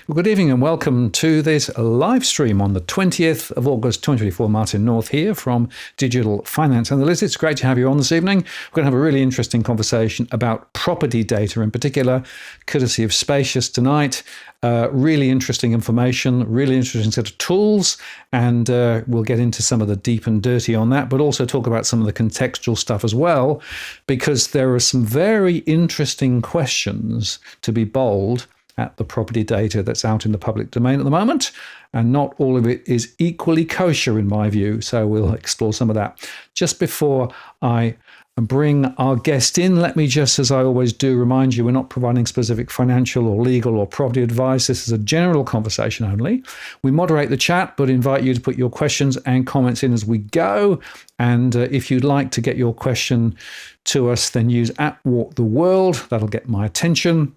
Well, good evening and welcome to this live stream on the 20th of August 2024. Martin North here from Digital Finance Analytics. It's great to have you on this evening. We're going to have a really interesting conversation about property data in particular, courtesy of Spachus tonight. Really interesting information, really interesting set of tools, and we'll get into some of the deep and dirty on that, but also talk about some of the contextual stuff as well, because there are some very interesting questions, to be bold, at the property data that's out in the public domain at the moment, and not all of it is equally kosher in my view. So we'll explore some of that. Just before I bring our guest in, let me just, as I always do, remind you we're not providing specific financial or legal or property advice. This is a general conversation only. We moderate the chat, but invite you to put your questions and comments in as we go. And if you'd like to get your question to us, then use @WalkTheWorld. That'll get my attention.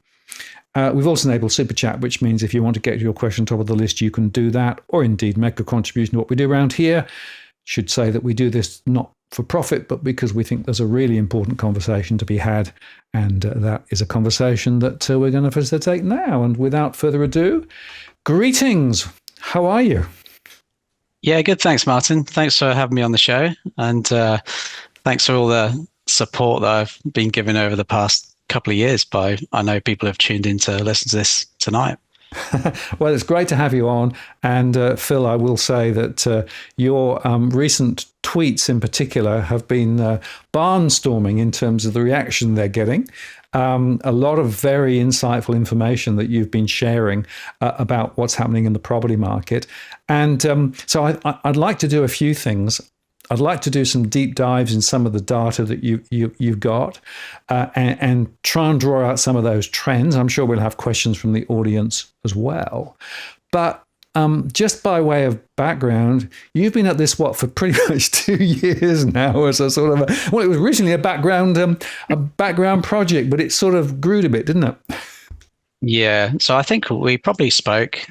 We've also enabled Super Chat, which means if you want to get your question top of the list, you can do that, or indeed make a contribution to what we do around here. Should say that we do this not for profit, but because we think there's a really important conversation to be had, and that is a conversation that we're going to facilitate now. And without further ado, greetings. How are you? Yeah, good. Thanks, Martin. Thanks for having me on the show, and thanks for all the support that I've been given over the past couple of years I know people have tuned in to listen to this tonight. Well, it's great to have you on. And Phil, I will say that your recent tweets in particular have been barnstorming in terms of the reaction they're getting. A lot of very insightful information that you've been sharing about what's happening in the property market. And so I'd like to do a few things. I'd like to do some deep dives in some of the data that you've got and try and draw out some of those trends. I'm sure we'll have questions from the audience as well. But just by way of background, you've been at this, for pretty much 2 years now as a sort of it was originally a background project, but it sort of grew a bit, didn't it? Yeah. So I think we probably spoke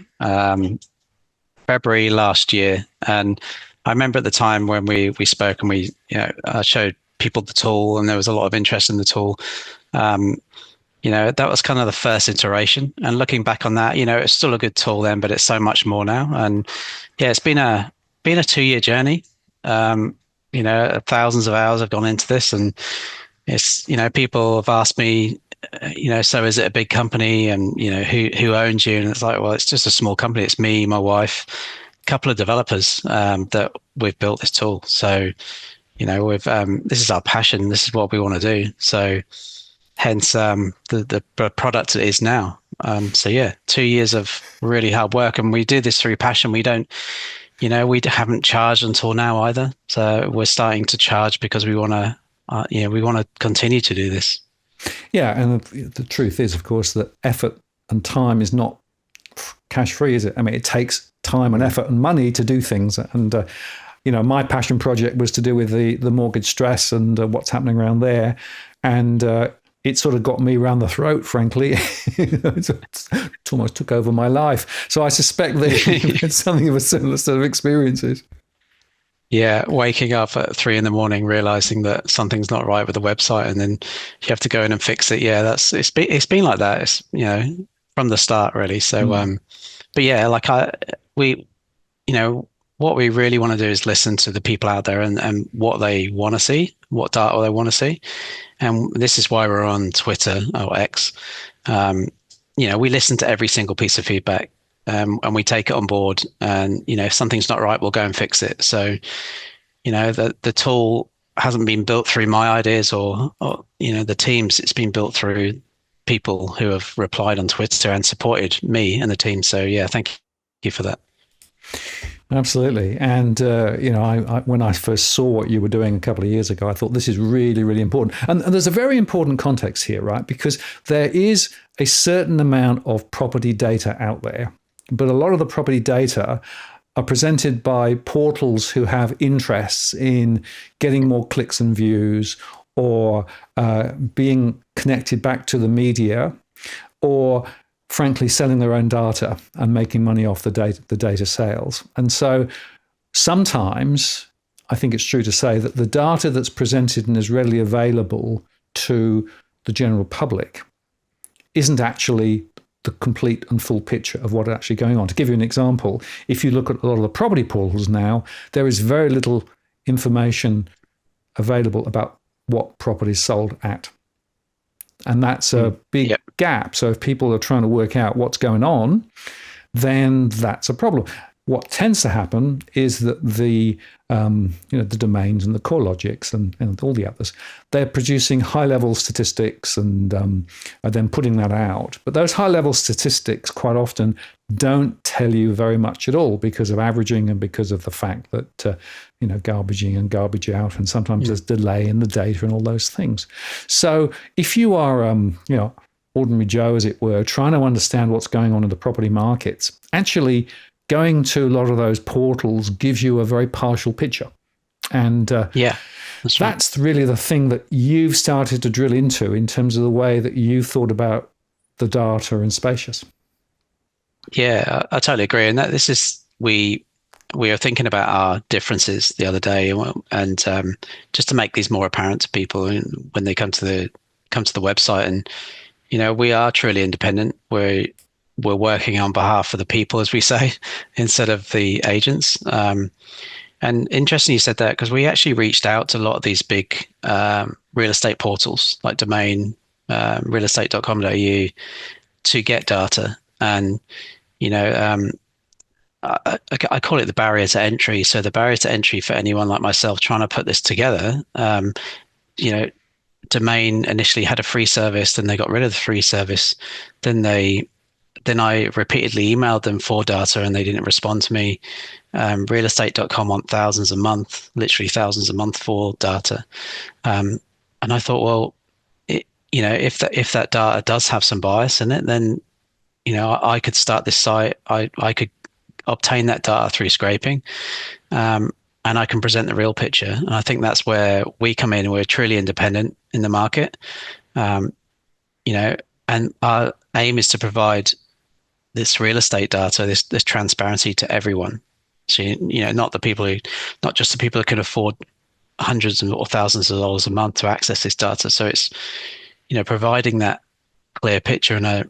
February last year, and I remember at the time when we spoke and I showed people the tool, and there was a lot of interest in the tool. That was kind of the first iteration. And looking back on that, it's still a good tool then, but it's so much more now. And yeah, it's been a 2-year journey. Thousands of hours have gone into this, and it's, people have asked me, so is it a big company, and who owns you? And it's like, well, it's just a small company. It's me, my wife, couple of developers that we've built this tool. So, this is our passion. This is what we want to do. So hence the product it is now. So yeah, 2 years of really hard work, and we do this through passion. We don't, we haven't charged until now either. So we're starting to charge because we want to continue to do this. Yeah. And the truth is, of course, that effort and time is not cash free, is it? I mean, it takes time and effort and money to do things. And, my passion project was to do with the mortgage stress and what's happening around there. And it sort of got me around the throat, frankly. It almost took over my life. So I suspect that you had something of a similar sort of experiences. Yeah, waking up at 3 a.m, realizing that something's not right with the website, and then you have to go in and fix it. Yeah, it's been like that. It's from the start, really. So, but yeah, what we really want to do is listen to the people out there and what they want to see, what data they want to see. And this is why we're on Twitter or X. We listen to every single piece of feedback, and we take it on board. And, if something's not right, we'll go and fix it. So, the tool hasn't been built through my ideas or the teams. It's been built through people who have replied on Twitter and supported me and the team. So yeah, thank you for that. Absolutely. And, I when I first saw what you were doing a couple of years ago, I thought this is really, really important. And there's a very important context here, right? Because there is a certain amount of property data out there, but a lot of the property data are presented by portals who have interests in getting more clicks and views, or being connected back to the media, or frankly selling their own data and making money off the data sales. And so sometimes I think it's true to say that the data that's presented and is readily available to the general public isn't actually the complete and full picture of what's actually going on. To give you an example, if you look at a lot of the property portals now, there is very little information available about what properties sold at. And that's a big gap. So if people are trying to work out what's going on, then that's a problem. What tends to happen is that the domains and the CoreLogics and all the others, they're producing high-level statistics and are then putting that out. But those high-level statistics quite often don't tell you very much at all because of averaging and because of the fact that garbage in and garbage out, and sometimes there's delay in the data and all those things. So if you are ordinary Joe, as it were, trying to understand what's going on in the property markets, actually going to a lot of those portals gives you a very partial picture. And that's really the thing that you've started to drill into in terms of the way that you thought about the data in Spachus. Yeah, I totally agree. And we were thinking about our differences the other day, and just to make these more apparent to people when they come to the website. And we are truly independent. We're working on behalf of the people, as we say, instead of the agents. And interesting you said that, because we actually reached out to a lot of these big real estate portals like Domain, realestate.com.au to get data. And I call it the barrier to entry. So the barrier to entry for anyone like myself trying to put this together, Domain initially had a free service, then they got rid of the free service. Then I repeatedly emailed them for data and they didn't respond to me. Realestate.com want thousands a month, literally thousands a month for data. And I thought, well, if that data does have some bias in it, then I could start this site. I could obtain that data through scraping, and I can present the real picture. And I think that's where we come in. We're truly independent in the market, and our aim is to provide this real estate data, this transparency to everyone. So not just the people who can afford hundreds or thousands of dollars a month to access this data. So it's providing that clear picture. And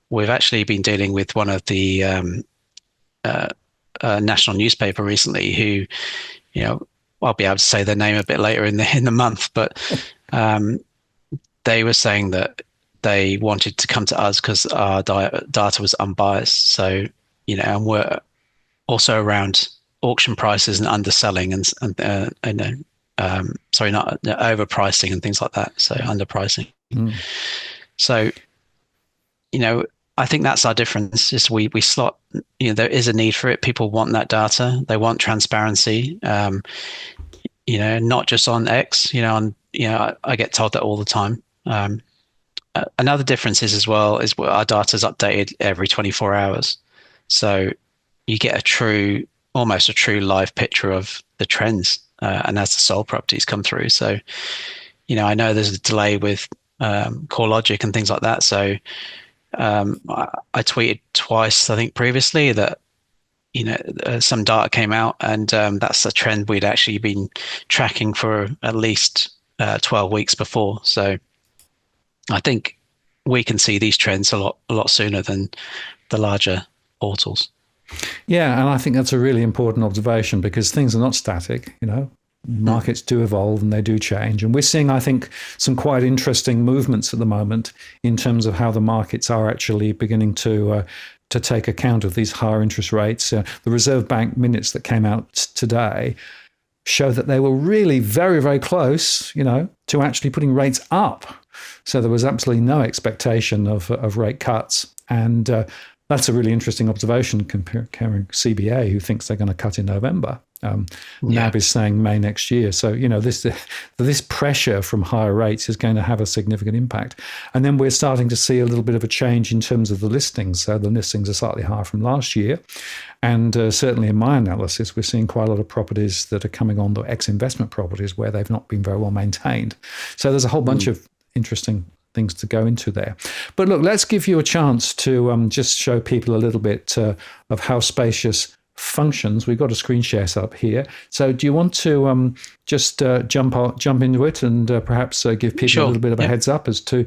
we've actually been dealing with one of the national newspaper recently, who I'll be able to say their name a bit later in the month, but they were saying that they wanted to come to us because our data was unbiased. So and we're also around auction prices and underselling and not overpricing and things like that. So underpricing. So I think that's our difference. Is we slot. There is a need for it. People want that data. They want transparency. Not just on X. I get told that all the time. Another difference is our data is updated every 24 hours. So you get almost a true live picture of the trends, and as the sold properties come through. So, I know there's a delay with CoreLogic and things like that. So I tweeted twice, I think previously, that some data came out, and that's a trend we'd actually been tracking for at least 12 weeks before. So I think we can see these trends a lot sooner than the larger portals. Yeah, and I think that's a really important observation, because things are not static. Markets do evolve and they do change. And we're seeing, I think, some quite interesting movements at the moment in terms of how the markets are actually beginning to take account of these higher interest rates. The Reserve Bank minutes that came out today show that they were really very, very close, to actually putting rates up. So there was absolutely no expectation of rate cuts. And that's a really interesting observation comparing CBA, who thinks they're going to cut in November. NAB is saying May next year. So, this pressure from higher rates is going to have a significant impact. And then we're starting to see a little bit of a change in terms of the listings. So the listings are slightly higher from last year. And certainly in my analysis, we're seeing quite a lot of properties that are coming on, the ex-investment properties, where they've not been very well maintained. So there's a whole bunch of interesting things to go into there. But look, let's give you a chance to just show people a little bit of how Spachus functions. We've got a screen share set up here. So do you want to just jump into it and perhaps give people a little bit of a heads up as to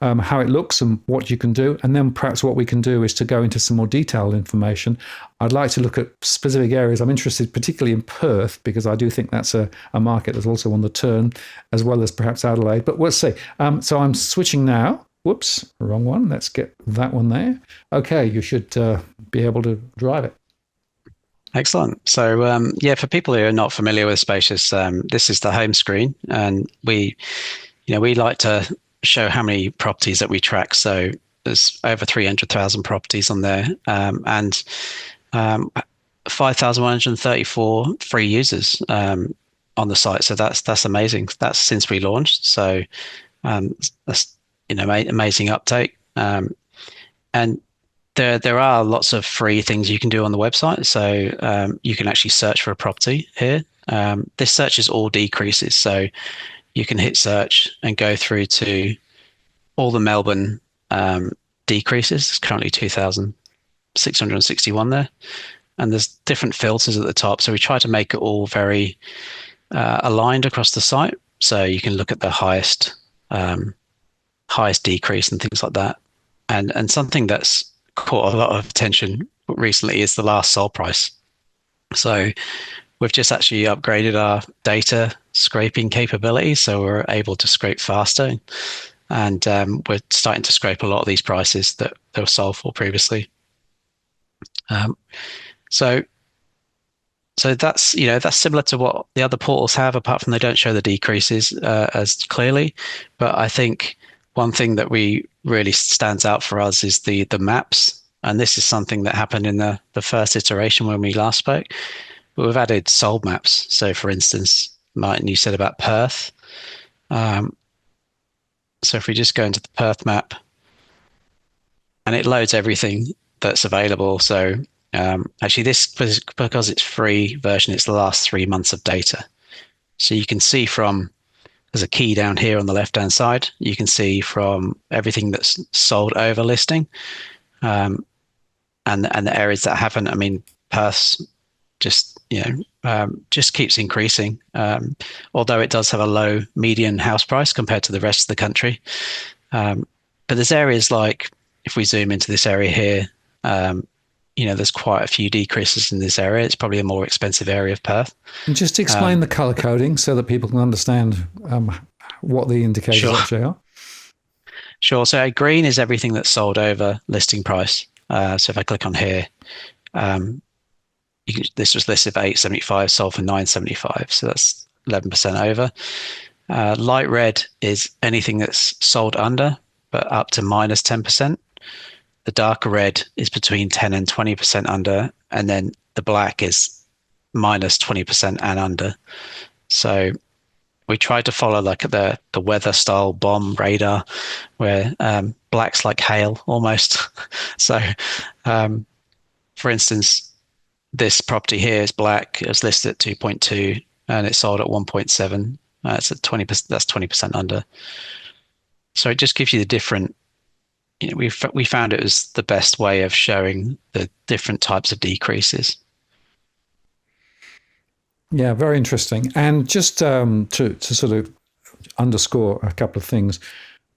how it looks and what you can do? And then perhaps what we can do is to go into some more detailed information. I'd like to look at specific areas. I'm interested particularly in Perth, because I do think that's a market that's also on the turn, as well as perhaps Adelaide. But we'll see. So I'm switching now. Whoops, wrong one. Let's get that one there. Okay, you should be able to drive it. Excellent. So for people who are not familiar with Spachus, this is the home screen, and we like to show how many properties that we track. So there's over 300,000 properties on there, and 5,134 free users on the site. So that's amazing. That's since we launched. So that's amazing uptake. And there are lots of free things you can do on the website. So you can actually search for a property here. This searches all decreases. So you can hit search and go through to all the Melbourne decreases. It's currently 2,661 there. And there's different filters at the top. So we try to make it all very aligned across the site. So you can look at the highest decrease and things like that. And something that's caught a lot of attention recently is the last sold price. So we've just actually upgraded our data scraping capability, so we're able to scrape faster, and we're starting to scrape a lot of these prices that they were sold for previously. So that's similar to what the other portals have, apart from they don't show the decreases as clearly. But I think one thing that we really stands out for us is the maps, and this is something that happened in the first iteration when we last spoke. But we've added sold maps. So, for instance, Martin, you said about Perth. So if we just go into the Perth map, and it loads everything that's available. So actually, this, because it's free version, it's the last 3 months of data. So you can see there's a key down here on the left-hand side. You can see from everything that's sold over listing, and the areas that haven't. I mean, Perth just keeps increasing, although it does have a low median house price compared to the rest of the country. But there's areas like, if we zoom into this area here, there's quite a few decreases in this area. It's probably a more expensive area of Perth. And just explain the color coding so that people can understand what the indicators actually are. Sure. So green is everything that's sold over listing price. So if I click on here, this was listed for 875, sold for 975. So that's 11% over. Light red is anything that's sold under, but up to minus 10%. The darker red is between 10 and 20% under, and then the black is minus 20% and under. So we tried to follow like the weather style bomb radar, where black's like hail almost. So for instance, this property here is black. It was listed at 2.2 and it sold at 1.7. It's at 20%. That's 20% under. So it just gives you the different. We found it was the best way of showing the different types of decreases. Yeah, very interesting. And just to sort of underscore a couple of things,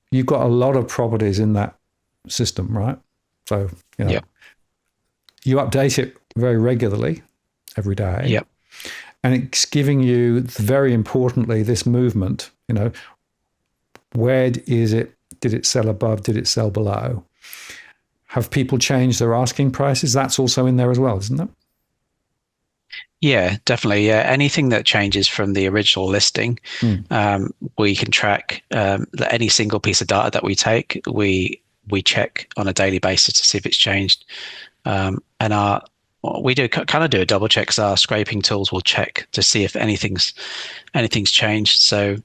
you've got a lot of properties in that system, right? So you update it very regularly, every day. Yep. And it's giving you, very importantly, this movement. Where is it? Did it sell above? Did it sell below? Have people changed their asking prices? That's also in there as well, isn't it? Yeah, definitely. Yeah, anything that changes from the original listing, we can track. Any single piece of data that we take, we check on a daily basis to see if it's changed. And we do kind of do a double check, because our scraping tools will check to see if anything's changed. So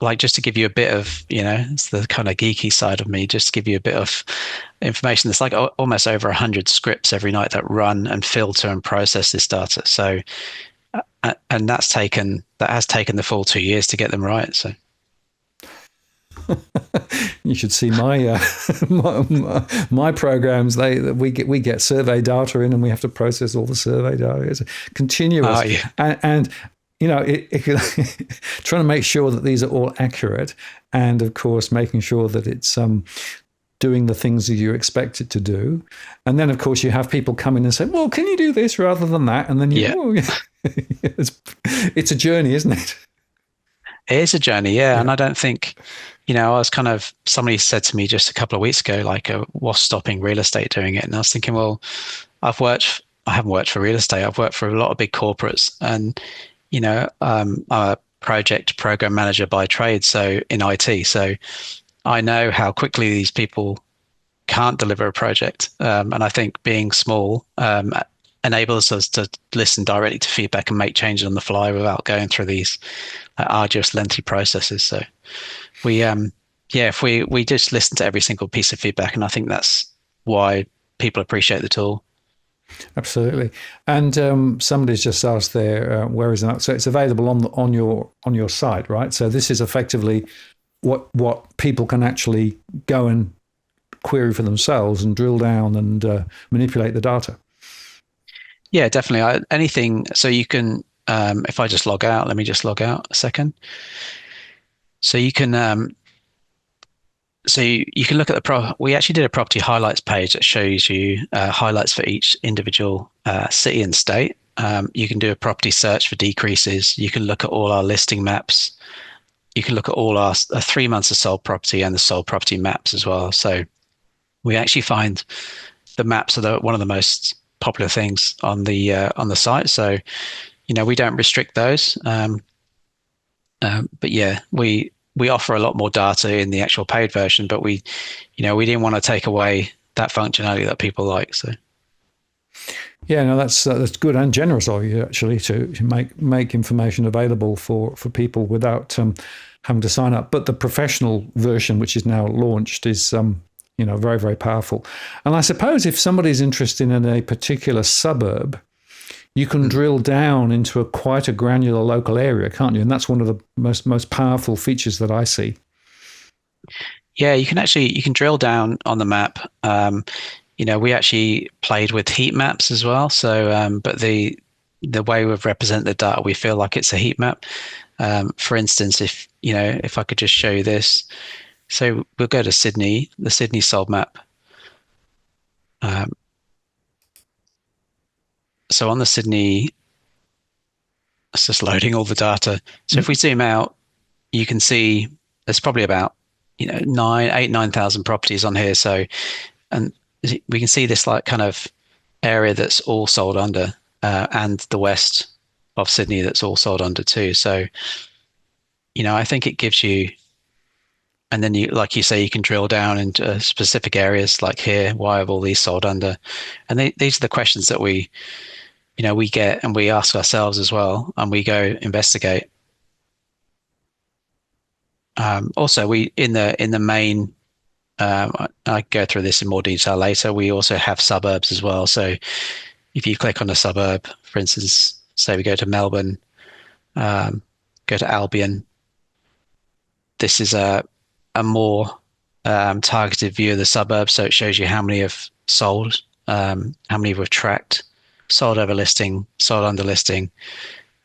like, just to give you a bit of, it's the kind of geeky side of me, just to give you a bit of information. There's like almost over 100 scripts every night that run and filter and process this data. So, and that has taken the full 2 years to get them right. So You should see my my programs. We get survey data in, and we have to process all the survey data. It's continuous, Yeah. and you know, trying to make sure that these are all accurate, and of course, making sure that it's doing the things that you expect it to do. And then, of course, you have people come in and say, "Well, can you do this rather than that?" And then it's a journey, isn't it? It is a journey, yeah. And I don't think, I was somebody said to me just a couple of weeks ago, like, what's stopping real estate doing it? And I was thinking, well, I haven't worked for real estate. I've worked for a lot of big corporates, and, I'm a project program manager by trade. So in IT, so I know how quickly these people can't deliver a project. And I think being small, enables us to listen directly to feedback and make changes on the fly without going through these arduous, lengthy processes. So if we just listen to every single piece of feedback, and I think that's why people appreciate the tool. Absolutely. And somebody's just asked there, where is that? So it's available on your site, right? So this is effectively what people can actually go and query for themselves and drill down and manipulate the data. Yeah, definitely. Anything. So you can, if I just log out, let me just log out a second. So you can, you can look at we actually did a property highlights page that shows you highlights for each individual city and state. You can do a property search for decreases. You can look at all our listing maps. You can look at all our 3 months of sold property and the sold property maps as well. So we actually find the maps are one of the most popular things on the site. So, we don't restrict those. But yeah, we offer a lot more data in the actual paid version, but we didn't want to take away that functionality that people like. So. Yeah, no, that's good and generous of you actually to make information available for people without having to sign up. But the professional version, which is now launched, is very, very powerful. And I suppose if somebody's interested in a particular suburb, you can drill down into quite a granular local area, can't you? And that's one of the most powerful features that I see. Yeah, you can drill down on the map. We actually played with heat maps as well. So, but the way we've represented the data, we feel like it's a heat map. For instance, if I could just show you this. So we'll go to Sydney, the Sydney sold map. So on the Sydney, it's just loading all the data. So if we zoom out, you can see there's probably about 9,000 properties on here. So, and we can see this like kind of area that's all sold under, and the west of Sydney that's all sold under too. So, I think it gives you. And then like you say, you can drill down into specific areas like here. Why have all these sold under? And these are the questions that we get and we ask ourselves as well, and we go investigate. Also, we in the main. I go through this in more detail later. We also have suburbs as well. So if you click on a suburb, for instance, say we go to Melbourne, go to Albion. This is a more targeted view of the suburbs. So it shows you how many have sold, how many we've tracked, sold over listing, sold under listing,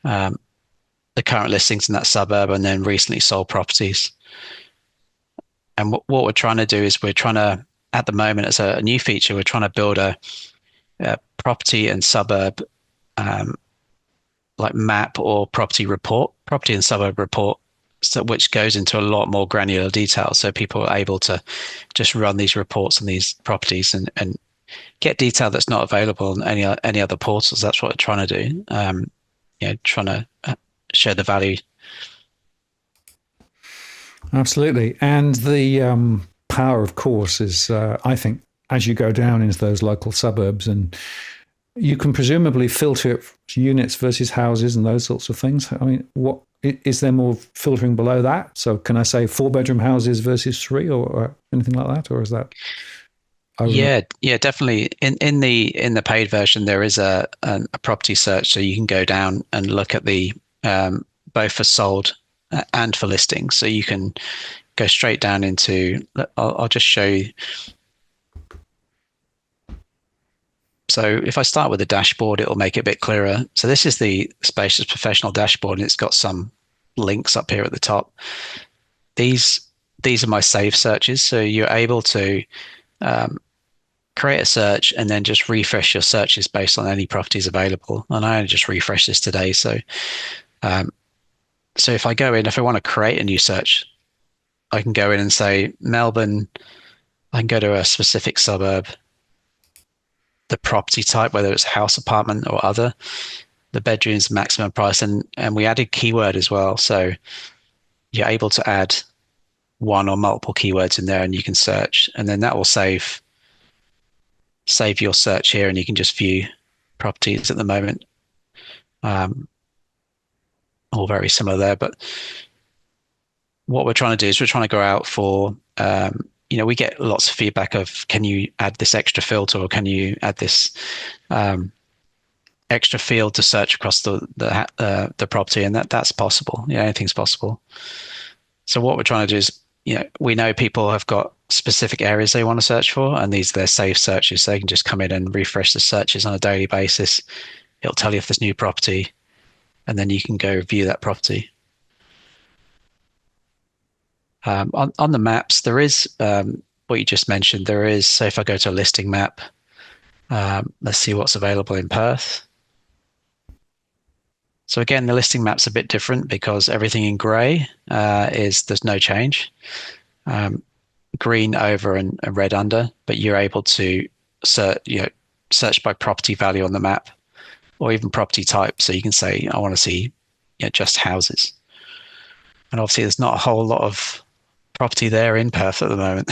the current listings in that suburb, and then recently sold properties. And what we're trying to do is at the moment, as a new feature, we're trying to build a property and suburb like map or property and suburb report, so which goes into a lot more granular detail. So people are able to just run these reports on these properties and get detail that's not available on any other portals. That's what we're trying to do. Trying to show the value. Absolutely. And the power, of course, is, I think, as you go down into those local suburbs, and you can presumably filter it units versus houses and those sorts of things. I mean, what is there more filtering below that? So can I say 4-bedroom houses versus 3 or anything like that? Or is that? Yeah, definitely. In the paid version, there is a property search, so you can go down and look at the both for sold and for listing. So you can go straight down into, I'll just show you. So if I start with the dashboard, it'll make it a bit clearer. So this is the Spachus Professional Dashboard, and it's got some links up here at the top. These are my saved searches. So you're able to create a search and then just refresh your searches based on any properties available. And I only just refreshed this today. So so if I go in, if I want to create a new search, I can go in and say Melbourne. I can go to a specific suburb, the property type, whether it's house, apartment, or other, the bedrooms, maximum price, and we added keyword as well. So you're able to add one or multiple keywords in there, and you can search, and then that will save your search here, and you can just view properties at the moment. All very similar there, but what we're trying to do is we're trying to go out for, we get lots of feedback of, can you add this extra filter, or can you add this extra field to search across the property? And that's possible. Anything's possible. So what we're trying to do is, we know people have got specific areas they want to search for, and these are their saved searches. So they can just come in and refresh the searches on a daily basis. It'll tell you if there's new property, and then you can go view that property. On the maps, there is what you just mentioned. There is, so if I go to a listing map, let's see what's available in Perth. So again, the listing map's a bit different because everything in grey there's no change. Green over and red under, but you're able to search by property value on the map, or even property type. So you can say, I want to see just houses. And obviously there's not a whole lot of property there in Perth at the moment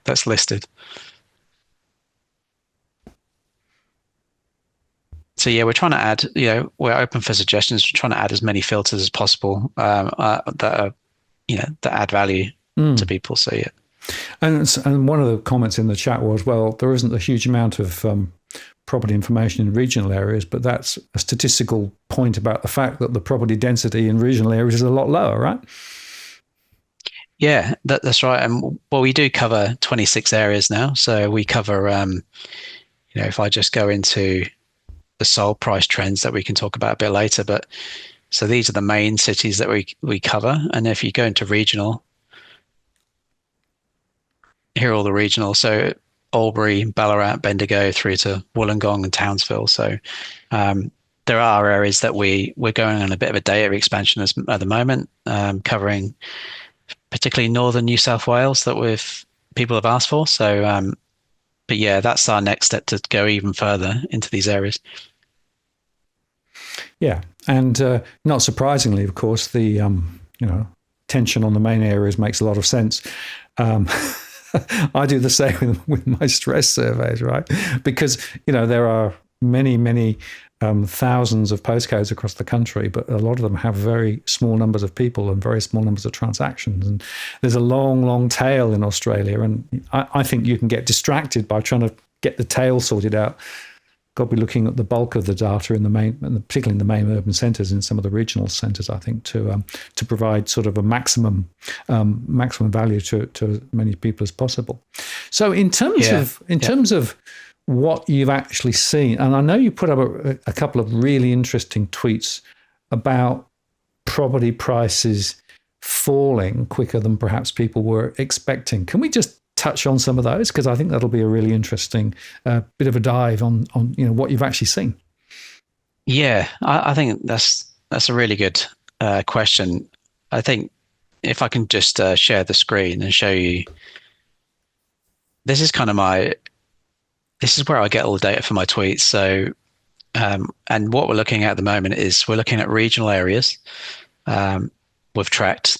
that's listed. So yeah, we're trying to add, we're open for suggestions. We're trying to add as many filters as possible that add value to people. So yeah. And one of the comments in the chat was, well, there isn't a huge amount of property information in regional areas, but that's a statistical point about the fact that the property density in regional areas is a lot lower, right? Yeah, that's right. And we do cover 26 areas now. So we cover, if I just go into the sold price trends that we can talk about a bit later, but so these are the main cities that we cover. And if you go into regional, here are all the regional. So Albury, Ballarat, Bendigo, through to Wollongong and Townsville. So there are areas that we're going on a bit of a data expansion at the moment, covering particularly northern New South Wales that people have asked for. So, but yeah, that's our next step, to go even further into these areas. Yeah, and not surprisingly, of course, the tension on the main areas makes a lot of sense. I do the same with my stress surveys, right? Because there are many thousands of postcodes across the country, but a lot of them have very small numbers of people and very small numbers of transactions. And there's a long tail in Australia, and I think you can get distracted by trying to get the tail sorted out. Got to be looking at the bulk of the data in the main, particularly in the main urban centres, in some of the regional centres, I think, to provide sort of a maximum value to as many people as possible. So in terms of what you've actually seen, and I know you put up a couple of really interesting tweets about property prices falling quicker than perhaps people were expecting. Can we just touch on some of those? Because I think that'll be a really interesting bit of a dive on what you've actually seen. Yeah, I think that's a really good question. I think if I can just share the screen and show you, this is where I get all the data for my tweets. So, and what we're looking at the moment is we're looking at regional areas. We've tracked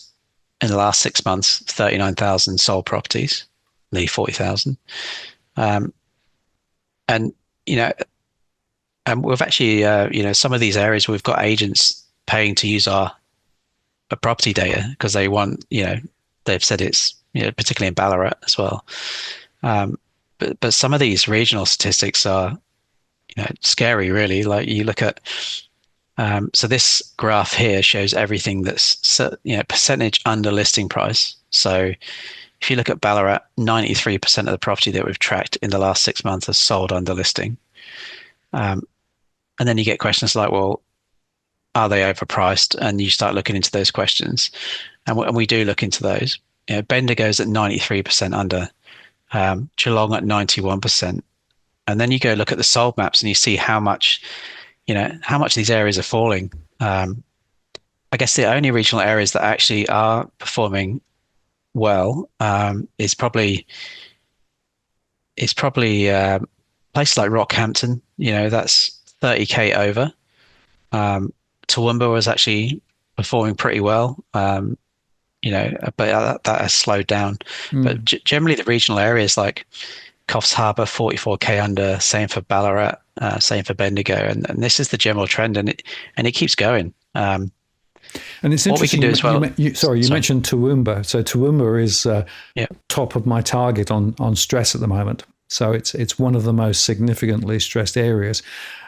in the last 6 months 39,000 sold properties, nearly 40,000, and we've actually some of these areas we've got agents paying to use our property data because they want, they've said it's particularly in Ballarat as well. But some of these regional statistics are, scary, really. Like you look at, so this graph here shows everything that's, percentage under listing price. So if you look at Ballarat, 93% of the property that we've tracked in the last 6 months has sold under listing. And then you get questions like, well, are they overpriced? And you start looking into those questions. And we do look into those. Bendigo's at 93% under, Geelong at 91%. And then you go look at the sold maps and you see how much these areas are falling. I guess the only regional areas that actually are performing well is probably places like Rockhampton. That's 30k over. Toowoomba was actually performing pretty well. But that has slowed down. But generally, the regional areas like Coffs Harbour, 44k under. Same for Ballarat. Same for Bendigo, and this is the general trend, and it keeps going. And it's interesting. What we can do as well. You mentioned Toowoomba. So Toowoomba is top of my target on stress at the moment. So it's one of the most significantly stressed areas.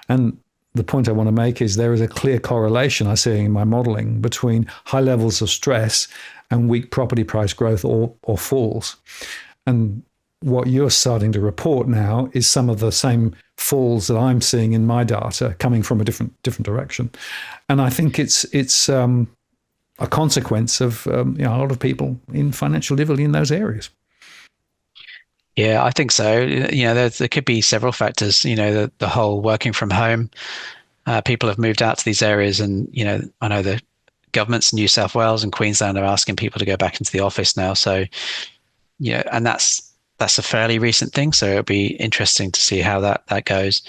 And the point I want to make is there is a clear correlation I see in my modelling between high levels of stress and weak property price growth or falls. And what you're starting to report now is some of the same falls that I'm seeing in my data coming from a different direction. And I think it's a consequence of a lot of people in financial difficulty in those areas. Yeah, I think so. There could be several factors. The whole working from home. People have moved out to these areas, and I know the governments in New South Wales and Queensland are asking people to go back into the office now. So, and that's a fairly recent thing. So it'll be interesting to see how that goes.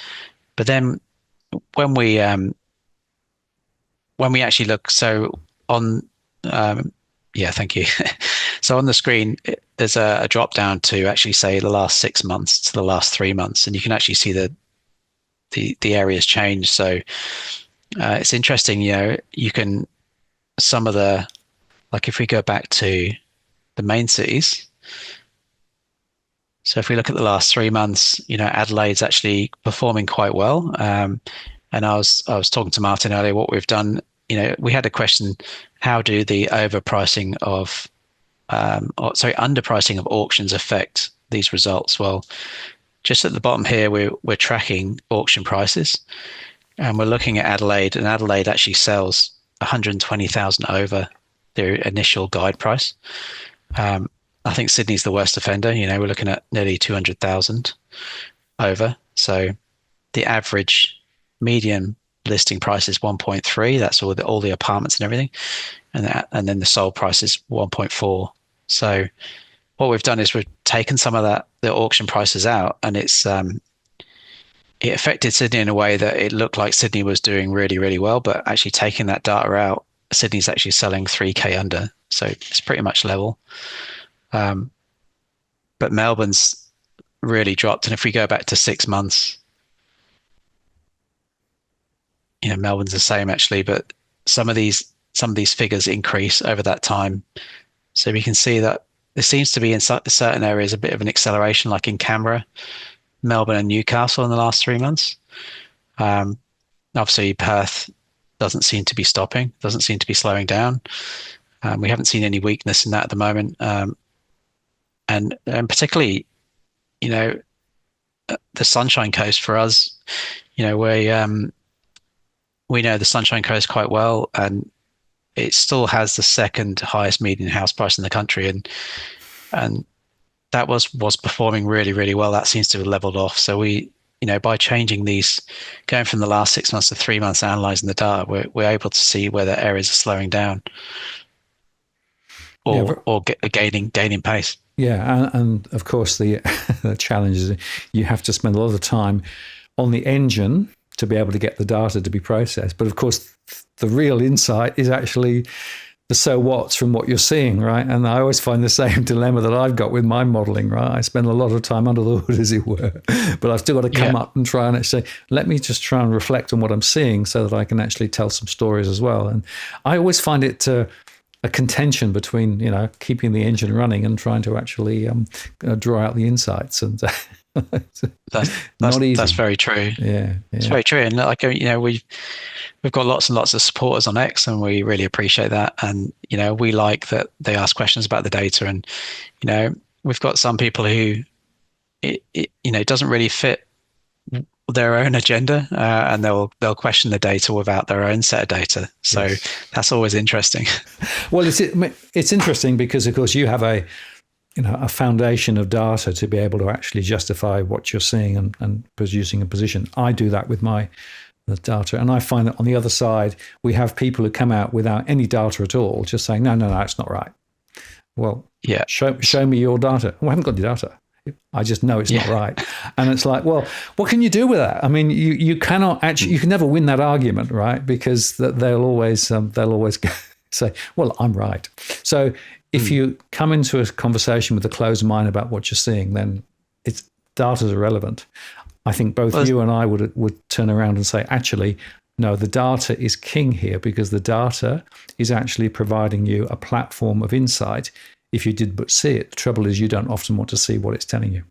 But then when we actually look, so on, thank you. So on the screen, there's a drop down to actually say the last 6 months to the last 3 months, and you can actually see the areas change. So it's interesting. You can some of the, like if we go back to the main cities. So if we look at the last 3 months, Adelaide's actually performing quite well. And I was talking to Martin earlier. What we've done, we had a question: how do the underpricing of auctions affect these results? Well, just at the bottom here, we're tracking auction prices, and we're looking at Adelaide, and Adelaide actually sells 120,000 over their initial guide price. I think Sydney's the worst offender. We're looking at nearly 200,000 over. So the average median listing price is 1.3. That's all the apartments and everything, and then the sold price is 1.4. So what we've done is we've taken some of the auction prices out, and it affected Sydney in a way that it looked like Sydney was doing really, really well. But actually taking that data out, Sydney's actually selling 3k under. So it's pretty much level. But Melbourne's really dropped. And if we go back to 6 months, Melbourne's the same actually, but some of these figures increase over that time. So we can see that there seems to be in certain areas a bit of an acceleration, like in Canberra, Melbourne and Newcastle in the last 3 months. Obviously Perth doesn't seem to be stopping, doesn't seem to be slowing down. We haven't seen any weakness in that at the moment. And particularly, the Sunshine Coast for us, we know the Sunshine Coast quite well, and it still has the second highest median house price in the country, and that was performing really, really well. That seems to have leveled off. So we, by changing these, going from the last 6 months to 3 months, analysing the data, we're able to see whether areas are slowing down or gaining pace. Yeah, and of course the challenge is you have to spend a lot of time on the engine to be able to get the data to be processed. But of course, the real insight is actually the so what's from what you're seeing, right? And I always find the same dilemma that I've got with my modeling, right? I spend a lot of time under the hood, as it were, but I've still got to come up and try and actually let me just try and reflect on what I'm seeing so that I can actually tell some stories as well. And I always find it a contention between, keeping the engine running and trying to actually draw out the insights. And That's Not easy. that's very true. Yeah, It's very true. And like, we've got lots and lots of supporters on X, and we really appreciate that. And we like that they ask questions about the data. And we've got some people who it doesn't really fit their own agenda, and they'll question the data without their own set of data. So that's always interesting. Well, it's interesting because, of course, you have a foundation of data to be able to actually justify what you're seeing and producing a position. I do that with the data, and I find that on the other side, we have people who come out without any data at all, just saying, no, it's not right. Well, show me your data. Well, I haven't got the data. I just know it's not right. And it's like, well, what can you do with that? I mean, you cannot actually, you can never win that argument, right? Because they'll always say, well, I'm right. So if you come into a conversation with a closed mind about what you're seeing, then data's irrelevant. I think both you and I would turn around and say, actually, no, the data is king here, because the data is actually providing you a platform of insight. If you did but see it, the trouble is you don't often want to see what it's telling you.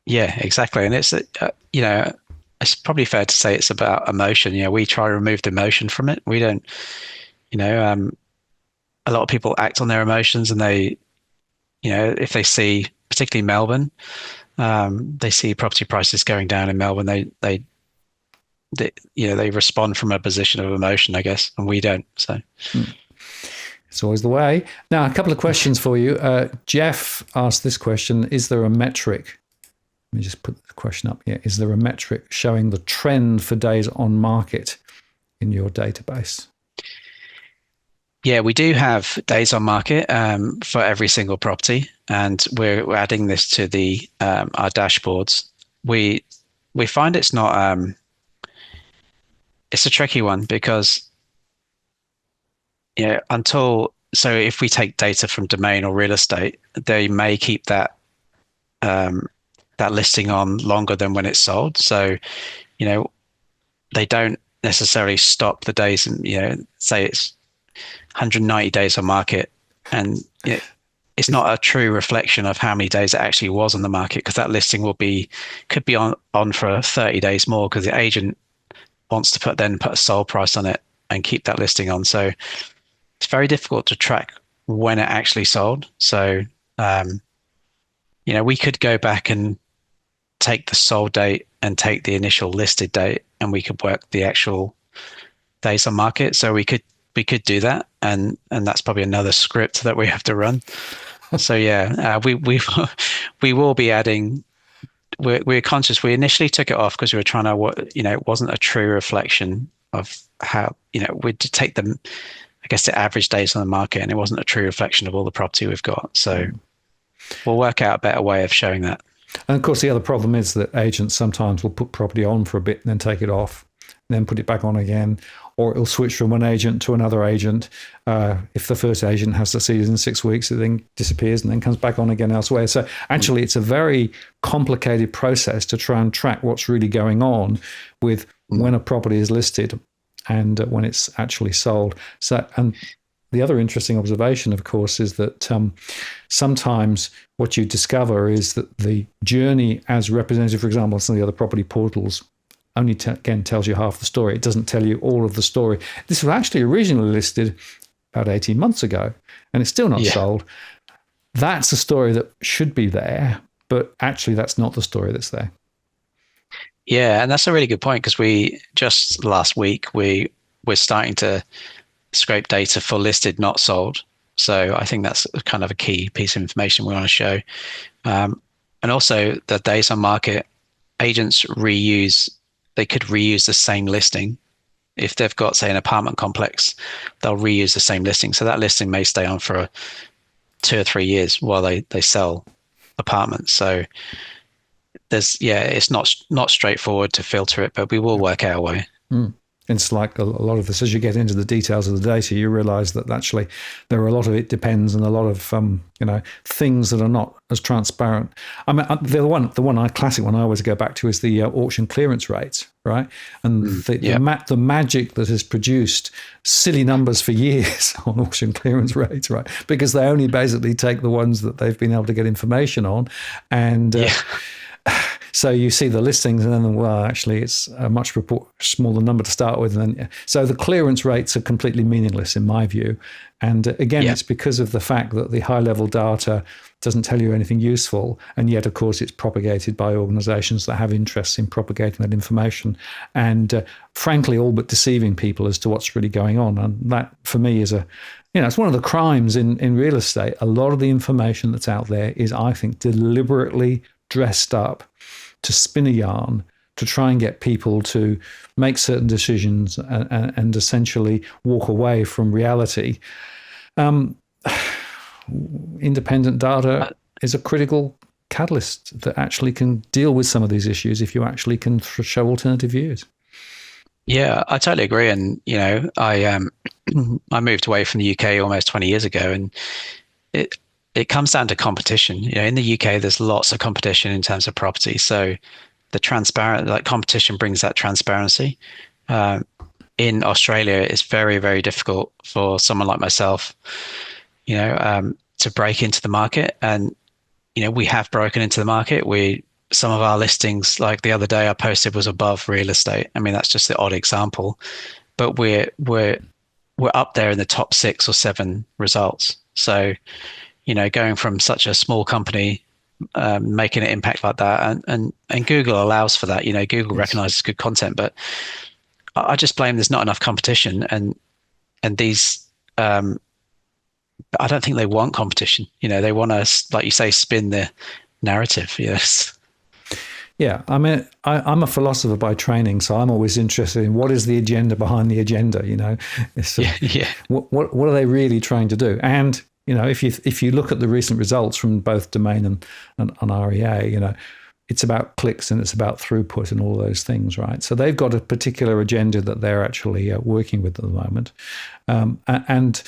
Yeah, exactly. And it's, it's probably fair to say it's about emotion. We try to remove the emotion from it. We don't, a lot of people act on their emotions, and they, if they see, particularly Melbourne, they see property prices going down in Melbourne, they respond from a position of emotion, I guess, and we don't. So. It's always the way. Now, a couple of questions for you. Jeff asked this question: is there a metric? Let me just put the question up here. Is there a metric showing the trend for days on market in your database? Yeah, we do have days on market for every single property, and we're adding this to our dashboards. We find it's not. It's a tricky one because so if we take data from domain or real estate, they may keep that listing on longer than when it's sold. So, they don't necessarily stop the days, and say it's 190 days on market, and it's not a true reflection of how many days it actually was on the market, because that listing could be on for 30 days more, because the agent wants to put a sold price on it and keep that listing on. So it's very difficult to track when it actually sold. So, we could go back and take the sold date and take the initial listed date, and we could work the actual days on market. So we could do that, and that's probably another script that we have to run. So we will be adding. We're conscious. We initially took it off because we were trying to, it wasn't a true reflection of how, we'd take them, I guess, the average days on the market, and it wasn't a true reflection of all the property we've got. So we'll work out a better way of showing that. And of course, the other problem is that agents sometimes will put property on for a bit and then take it off, and then put it back on again, or it'll switch from one agent to another agent. If the first agent has to see it in 6 weeks, it then disappears and then comes back on again elsewhere. So actually, it's a very complicated process to try and track what's really going on with when a property is listed and when it's actually sold. So, and the other interesting observation, of course, is that sometimes what you discover is that the journey as represented, for example, on some of the other property portals, only again tells you half the story. It doesn't tell you all of the story. This was actually originally listed about 18 months ago, and it's still not sold. That's a story that should be there, but actually that's not the story that's there. Yeah, and that's a really good point, because we just last week, we're starting to scrape data for listed, not sold. So I think that's kind of a key piece of information we want to show. And also the days on market, agents they could reuse the same listing. If they've got, say, an apartment complex, they'll reuse the same listing. So that listing may stay on for 2 or 3 years while they sell apartments. So it's not straightforward to filter it, but we will work our way. It's like a lot of this, as you get into the details of the data, you realize that actually there are a lot of it depends and a lot of things that are not as transparent. I mean, the classic one I always go back to is the auction clearance rates, right? And the magic that has produced silly numbers for years on auction clearance rates, right? Because they only basically take the ones that they've been able to get information on, and So you see the listings and then, well, actually it's a much smaller number to start with. And then, so the clearance rates are completely meaningless in my view. And again, it's because of the fact that the high level data doesn't tell you anything useful. And yet, of course, it's propagated by organizations that have interests in propagating that information. And frankly, all but deceiving people as to what's really going on. And that, for me, is it's one of the crimes in real estate. A lot of the information that's out there is, I think, deliberately dressed up to spin a yarn to try and get people to make certain decisions and essentially walk away from reality. Independent data is a critical catalyst that actually can deal with some of these issues if you actually can show alternative views. Yeah, I totally agree. And, I moved away from the UK almost 20 years ago, and it comes down to competition. In the UK, there's lots of competition in terms of property. So the competition brings that transparency. In Australia, it's very, very difficult for someone like myself, to break into the market. And, we have broken into the market. Some of our listings, like the other day I posted, was above real estate. I mean, that's just the odd example, but we're up there in the top 6 or 7 results. So, going from such a small company, making an impact like that, and Google allows for that. Google recognizes good content, but I just blame there's not enough competition, and these. I don't think they want competition. They want to, like you say, spin the narrative. Yes. Yeah, I mean, I'm a philosopher by training, so I'm always interested in what is the agenda behind the agenda. What are they really trying to do? And if you look at the recent results from both Domain and REA, it's about clicks and it's about throughput and all those things, right? So they've got a particular agenda that they're actually working with at the moment. And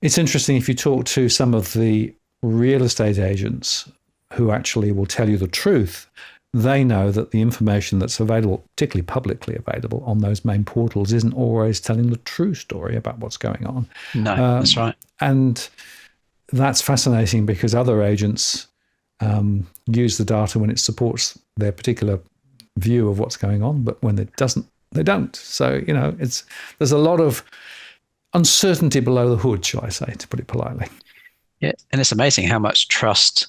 it's interesting if you talk to some of the real estate agents who actually will tell you the truth. They know that the information that's available, particularly publicly available on those main portals, isn't always telling the true story about what's going on. No, that's right. And that's fascinating because other agents use the data when it supports their particular view of what's going on, but when it doesn't, they don't. So, there's a lot of uncertainty below the hood, shall I say, to put it politely. Yeah, and it's amazing how much trust,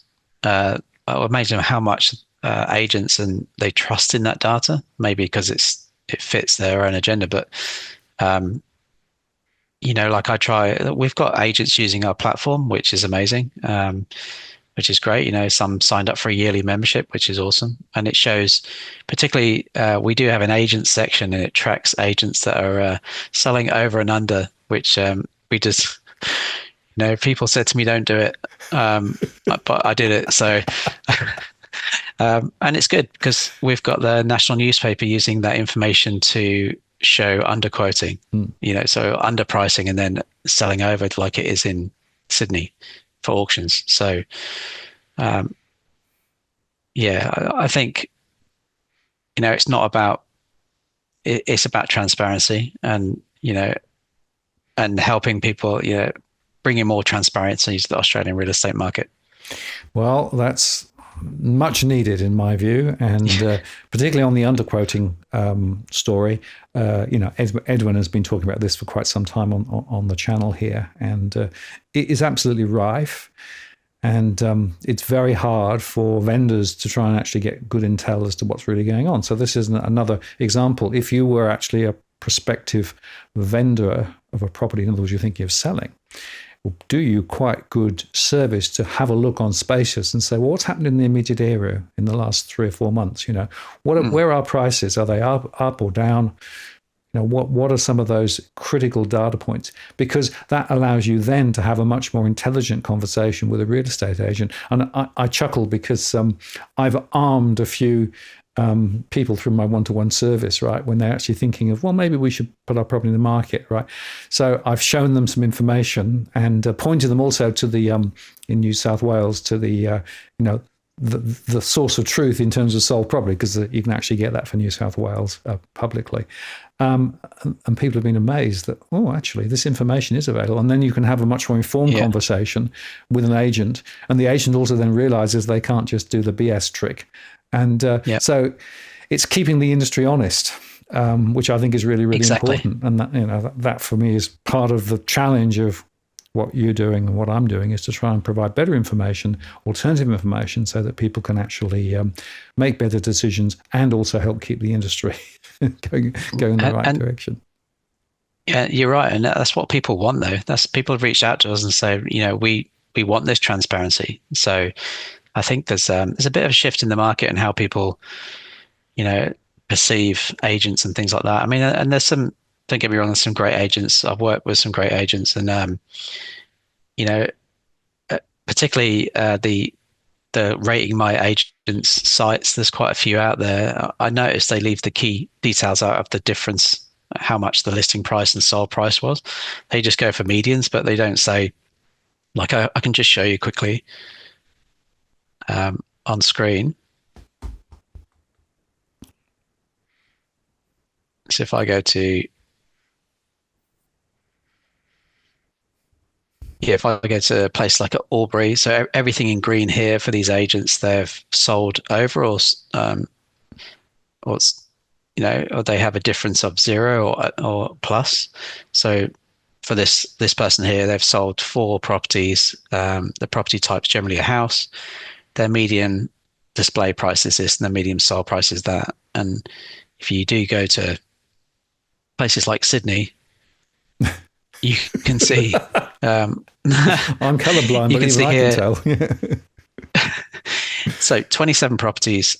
amazing how much agents and they trust in that data, maybe because it fits their own agenda. But we've got agents using our platform, which is amazing, which is great. Some signed up for a yearly membership, which is awesome, and it shows. Particularly, we do have an agent section, and it tracks agents that are selling over and under, which we just. People said to me, "Don't do it," but I did it. So. And it's good because we've got the national newspaper using that information to show underquoting, so underpricing and then selling over like it is in Sydney for auctions. So, I think, it's not about, it's about transparency and, and helping people, bringing more transparency to the Australian real estate market. Well, that's much needed in my view, and particularly on the underquoting story. Edwin has been talking about this for quite some time on the channel here, and it is absolutely rife. And it's very hard for vendors to try and actually get good intel as to what's really going on. So this is another example. If you were actually a prospective vendor of a property, in other words, you're thinking of selling, will do you quite good service to have a look on Spachus and say, well, what's happened in the immediate area in the last 3 or 4 months? Where are prices? Are they up or down? What are some of those critical data points? Because that allows you then to have a much more intelligent conversation with a real estate agent. And I chuckle because I've armed a few people through my one-to-one service, right, when they're actually thinking of, well, maybe we should put our property in the market, right? So I've shown them some information and pointed them also to the, in New South Wales, to the, the source of truth in terms of sold property, because you can actually get that for New South Wales publicly. And people have been amazed that, actually, this information is available. And then you can have a much more informed conversation with an agent. And the agent also then realizes they can't just do the BS trick And Yeah. so it's keeping the industry honest, which I think is really, really important. And that for me is part of the challenge of what you're doing and what I'm doing, is to try and provide better information, alternative information, so that people can actually make better decisions and also help keep the industry going in the right direction. Yeah, you're right. And that's what people want, though. That's people have reached out to us and say, we want this transparency. So I think there's a bit of a shift in the market and how people, perceive agents and things like that. I mean, and don't get me wrong, there's some great agents. I've worked with some great agents, and particularly the rating my agents sites. There's quite a few out there. I noticed they leave the key details out of the difference, how much the listing price and sold price was. They just go for medians, but they don't say, like, I can just show you quickly on screen. So if I go to, if I go to a place like Albury, so everything in green here for these agents, they've sold over, or they have a difference of 0 or plus. So for this person here, they've sold 4 properties. The property type's generally a house. Their median display price is this, and the median sold price is that. And if you do go to places like Sydney, you can see. I'm colourblind, but even I can tell. So 27 properties,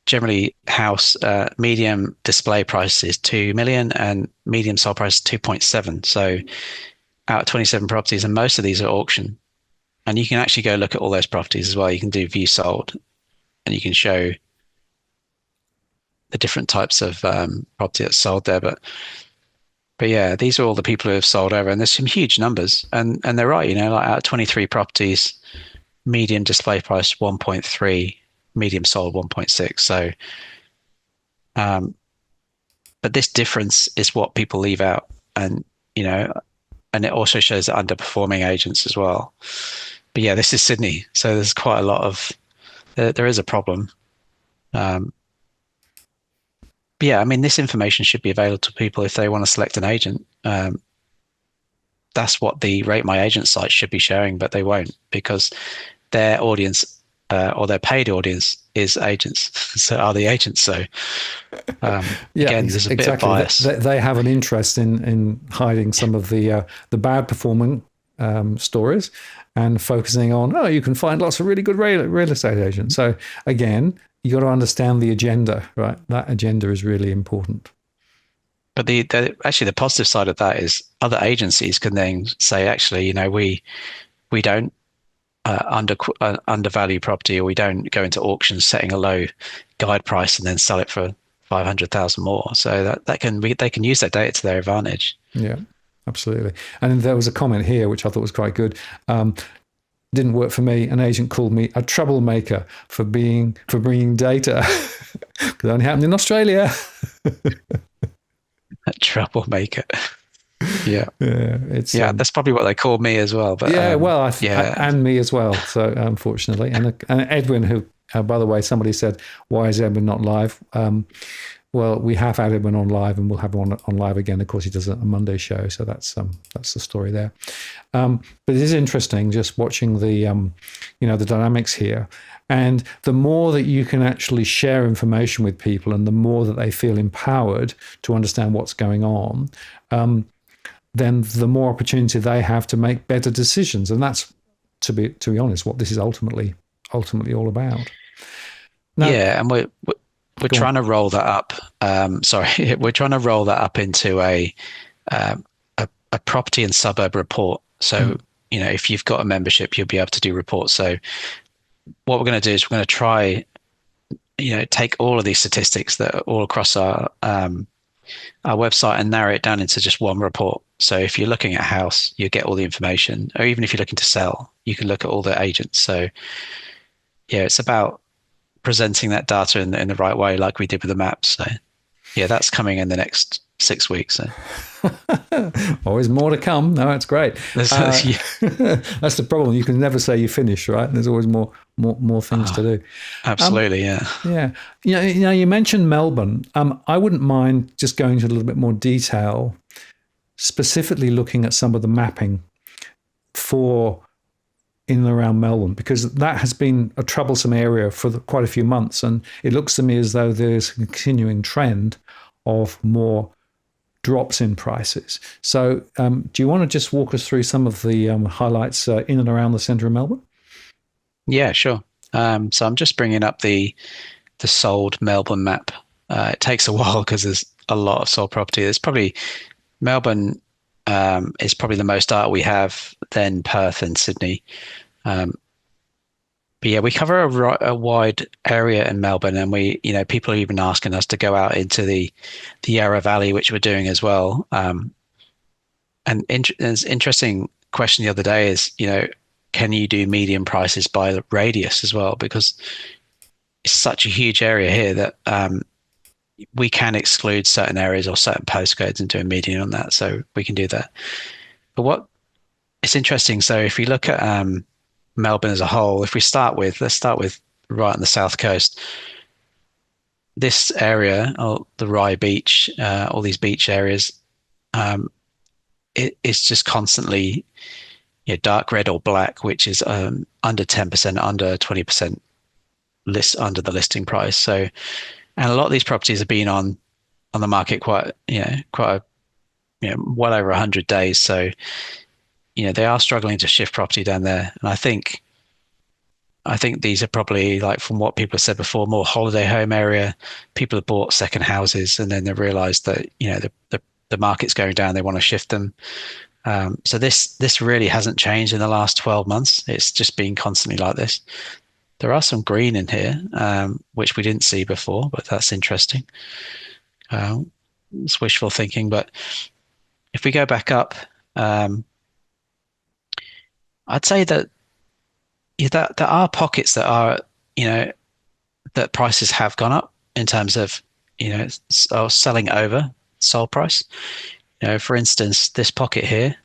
generally house, medium display price is 2 million and medium sold price is 2.7. So out of 27 properties, and most of these are auction. And you can actually go look at all those properties as well. You can do view sold, and you can show the different types of property that's sold there. But yeah, these are all the people who have sold over, and there's some huge numbers. And they're right, like out of 23 properties, median display price 1.3, medium sold 1.6. So, but this difference is what people leave out, and and it also shows the underperforming agents as well. But yeah, this is Sydney, so there's quite a lot of there is a problem. But yeah, I mean, this information should be available to people if they want to select an agent. That's what the Rate My Agent site should be showing, but they won't, because their audience or their paid audience is agents. So are the agents. So again, there's a bit of bias. They have an interest in hiding some of the bad performing stories and focusing on, you can find lots of really good real estate agents. So again, you got to understand the agenda, right? That agenda is really important. But actually the positive side of that is other agencies can then say, actually, we don't undervalue property, or we don't go into auctions setting a low guide price and then sell it for 500,000 more. So they can use that data to their advantage. Yeah, absolutely. And there was a comment here which I thought was quite good. Didn't work for me. An agent called me a troublemaker for bringing data. It only happened in Australia. A troublemaker. Yeah. Yeah, that's probably what they called me as well. But and me as well. So unfortunately, and Edwin, who by the way, somebody said, "Why is Edwin not live?" Well, we have had Edwin on live, and we'll have him on live again. Of course, he does a Monday show, so that's the story there. But it is interesting just watching the the dynamics here, and the more that you can actually share information with people, and the more that they feel empowered to understand what's going on, then the more opportunity they have to make better decisions, and that's to be honest, what this is ultimately all about. Now, yeah, and we're trying to roll that up. We're trying to roll that up into a property and suburb report. So, if you've got a membership, you'll be able to do reports. So what we're going to do is we're going to try, take all of these statistics that are all across our website and narrow it down into just one report. So if you're looking at a house, you get all the information, or even if you're looking to sell, you can look at all the agents. So yeah, it's about presenting that data in the right way, like we did with the maps. So Yeah, that's coming in the next 6 weeks. So Always more to come. No, that's great. yeah, That's the problem. You can never say you finish, right? There's always more things to do. absolutely. Yeah. Yeah. You mentioned Melbourne. I wouldn't mind just going into a little bit more detail, specifically looking at some of the mapping for in and around Melbourne, because that has been a troublesome area for quite a few months. And it looks to me as though there's a continuing trend of more drops in prices. So do you want to just walk us through some of the highlights in and around the centre of Melbourne? Yeah, sure. So I'm just bringing up the sold Melbourne map. It takes a while because there's a lot of sold property. There's probably Melbourne is probably the most art we have, then Perth and Sydney. But yeah, we cover a wide area in Melbourne, and people are even asking us to go out into the Yarra Valley, which we're doing as well. There's an interesting question the other day is, can you do median prices by the radius as well? Because it's such a huge area here that we can exclude certain areas or certain postcodes and do a median on that. So we can do that. But it's interesting. So if you look at Melbourne as a whole, let's start with right on the south coast. This area, or the Rye Beach, all these beach areas, it's just constantly dark red or black, which is under 10%, under 20% under the listing price. So, and a lot of these properties have been on the market quite well over 100 days. So, they are struggling to shift property down there. And I think these are probably, like, from what people have said before, more holiday home area. People have bought second houses and then they realized that, the market's going down. They want to shift them. So this really hasn't changed in the last 12 months. It's just been constantly like this. There are some green in here, which we didn't see before, but that's interesting. It's wishful thinking, but if we go back up, I'd say that there are pockets that are, that prices have gone up in terms of, selling over sold price. For instance, this pocket here,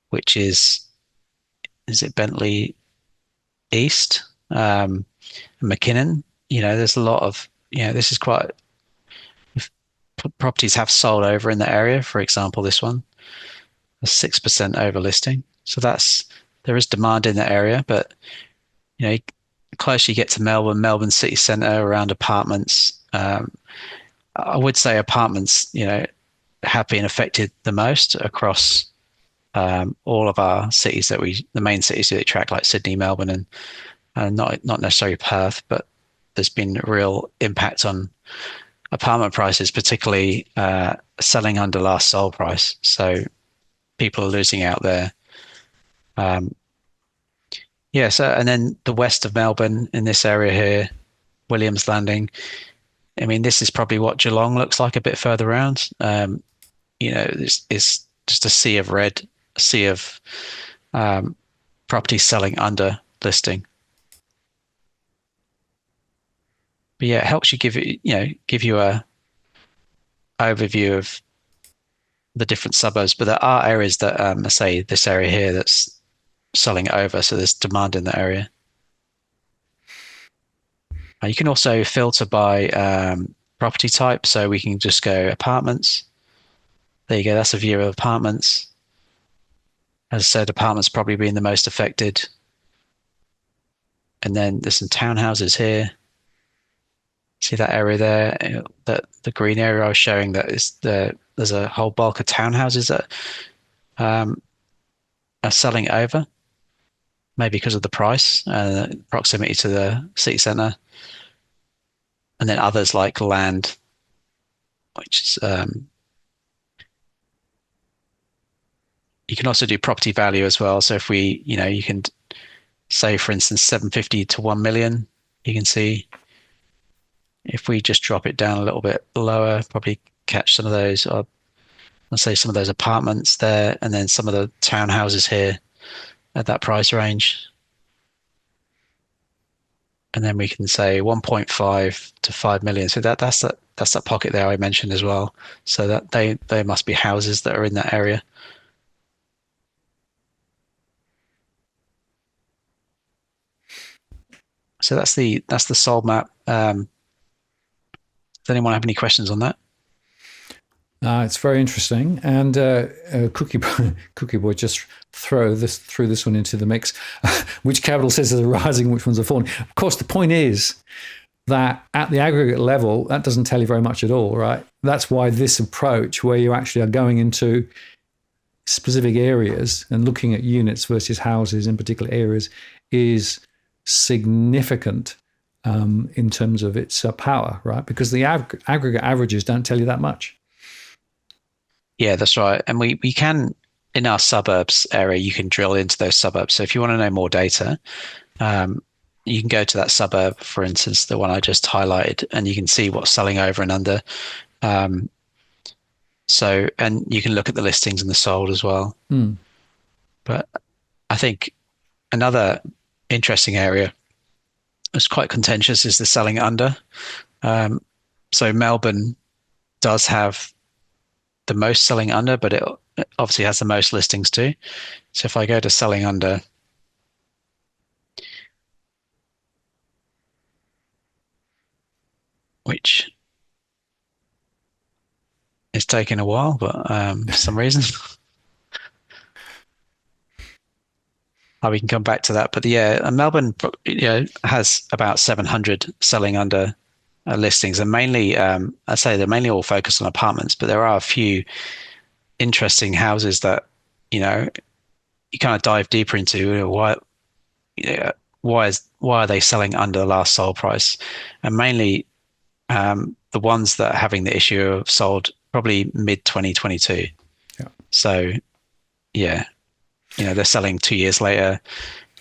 which is it Bentley East, McKinnon, there's a lot of, this is quite, properties have sold over in the area. For example, this one, a 6% over listing. So there is demand in the area, but, the closer you get to Melbourne city centre, around apartments, I would say apartments, have been affected the most across all of our cities the main cities that we track, like Sydney, Melbourne, and not necessarily Perth, but there's been a real impact on apartment prices, particularly selling under last sold price. So people are losing out there. So, and then the west of Melbourne in this area here, Williams Landing. I mean, this is probably what Geelong looks like a bit further around. It's just a sea of red, a sea of properties selling under listing. But yeah, it helps you give you a overview of the different suburbs. But there are areas that, let's say this area here, that's selling over, so there's demand in that area. You can also filter by property type, so we can just go apartments. There you go, that's a view of apartments. As I said, apartments probably being the most affected. And then there's some townhouses here. See that area there, the green area I was showing, there's a whole bulk of townhouses that are selling over, maybe because of the price, proximity to the city centre. And then others like land, which is, you can also do property value as well. So if you can say, for instance, 750 to 1 million, you can see if we just drop it down a little bit lower, probably catch some of those, or let's say some of those apartments there, and then some of the townhouses here at that price range. and then we can say 1.5 to 5 million. So that's that pocket there I mentioned as well. So that they must be houses that are in that area. So that's the sold map. Does anyone have any questions on that? It's very interesting. And Cookie Boy just threw this one into the mix. Which capital assets are rising, which ones are falling? Of course, the point is that at the aggregate level, that doesn't tell you very much at all, right? That's why this approach, where you actually are going into specific areas and looking at units versus houses in particular areas, is significant in terms of its power, right? Because the aggregate averages don't tell you that much. Yeah, that's right. And we can, in our suburbs area, you can drill into those suburbs. So if you want to know more data, you can go to that suburb, for instance, the one I just highlighted, and you can see what's selling over and under. So, and you can look at the listings and the sold as well. But I think another interesting area that's quite contentious is the selling under. So Melbourne does have the most selling under, but it obviously has the most listings too. So if I go to selling under, which is taking a while, but for some reason, we can come back to that. But yeah, Melbourne, has about 700 selling under listings, and mainly, I say they're mainly all focused on apartments, but there are a few interesting houses that you kind of dive deeper into. Why are they selling under the last sold price? And mainly, the ones that are having the issue of sold probably mid 2022. Yeah. So, yeah, they're selling 2 years later.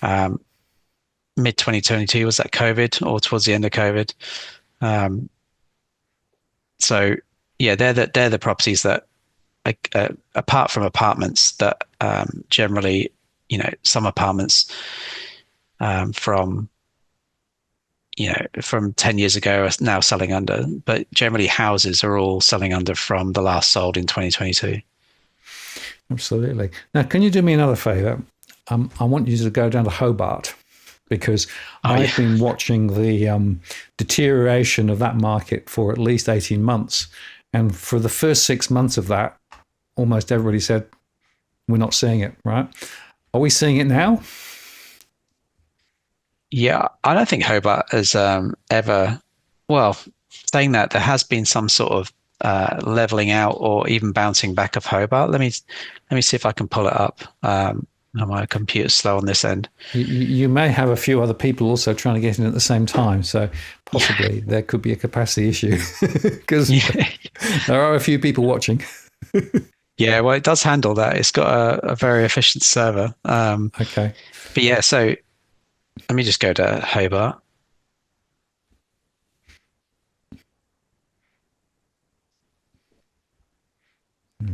Mid 2022, was that COVID or towards the end of COVID? So yeah, they're the properties that, apart from apartments, that generally, some apartments from 10 years ago are now selling under, but generally houses are all selling under from the last sold in 2022. Absolutely. Now, can you do me another favor? I want you to go down to Hobart, because I've been watching the deterioration of that market for at least 18 months. And for the first 6 months of that, almost everybody said, we're not seeing it, right? Are we seeing it now? Yeah, I don't think Hobart has ever, well, saying that, there has been some sort of leveling out or even bouncing back of Hobart. Let me see if I can pull it up. My computer's slow on this end. You may have a few other people also trying to get in at the same time, so possibly there could be a capacity issue, because there are a few people watching. Yeah, well, it does handle that. It's got a very efficient server. Okay. But yeah, so let me just go to Hobart.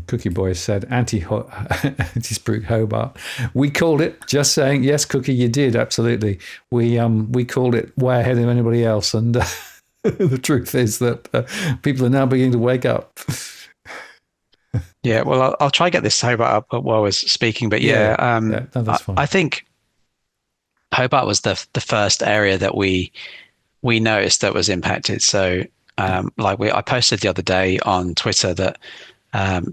Cookie Boy said anti-spook Hobart. We called it, just saying. Yes, Cookie, you did, absolutely. We called it way ahead of anybody else, and the truth is that people are now beginning to wake up. Yeah, well, I'll try to get this Hobart up while I was speaking, but no, that's fine. I think Hobart was the first area that we noticed that was impacted. So, I posted the other day on Twitter that a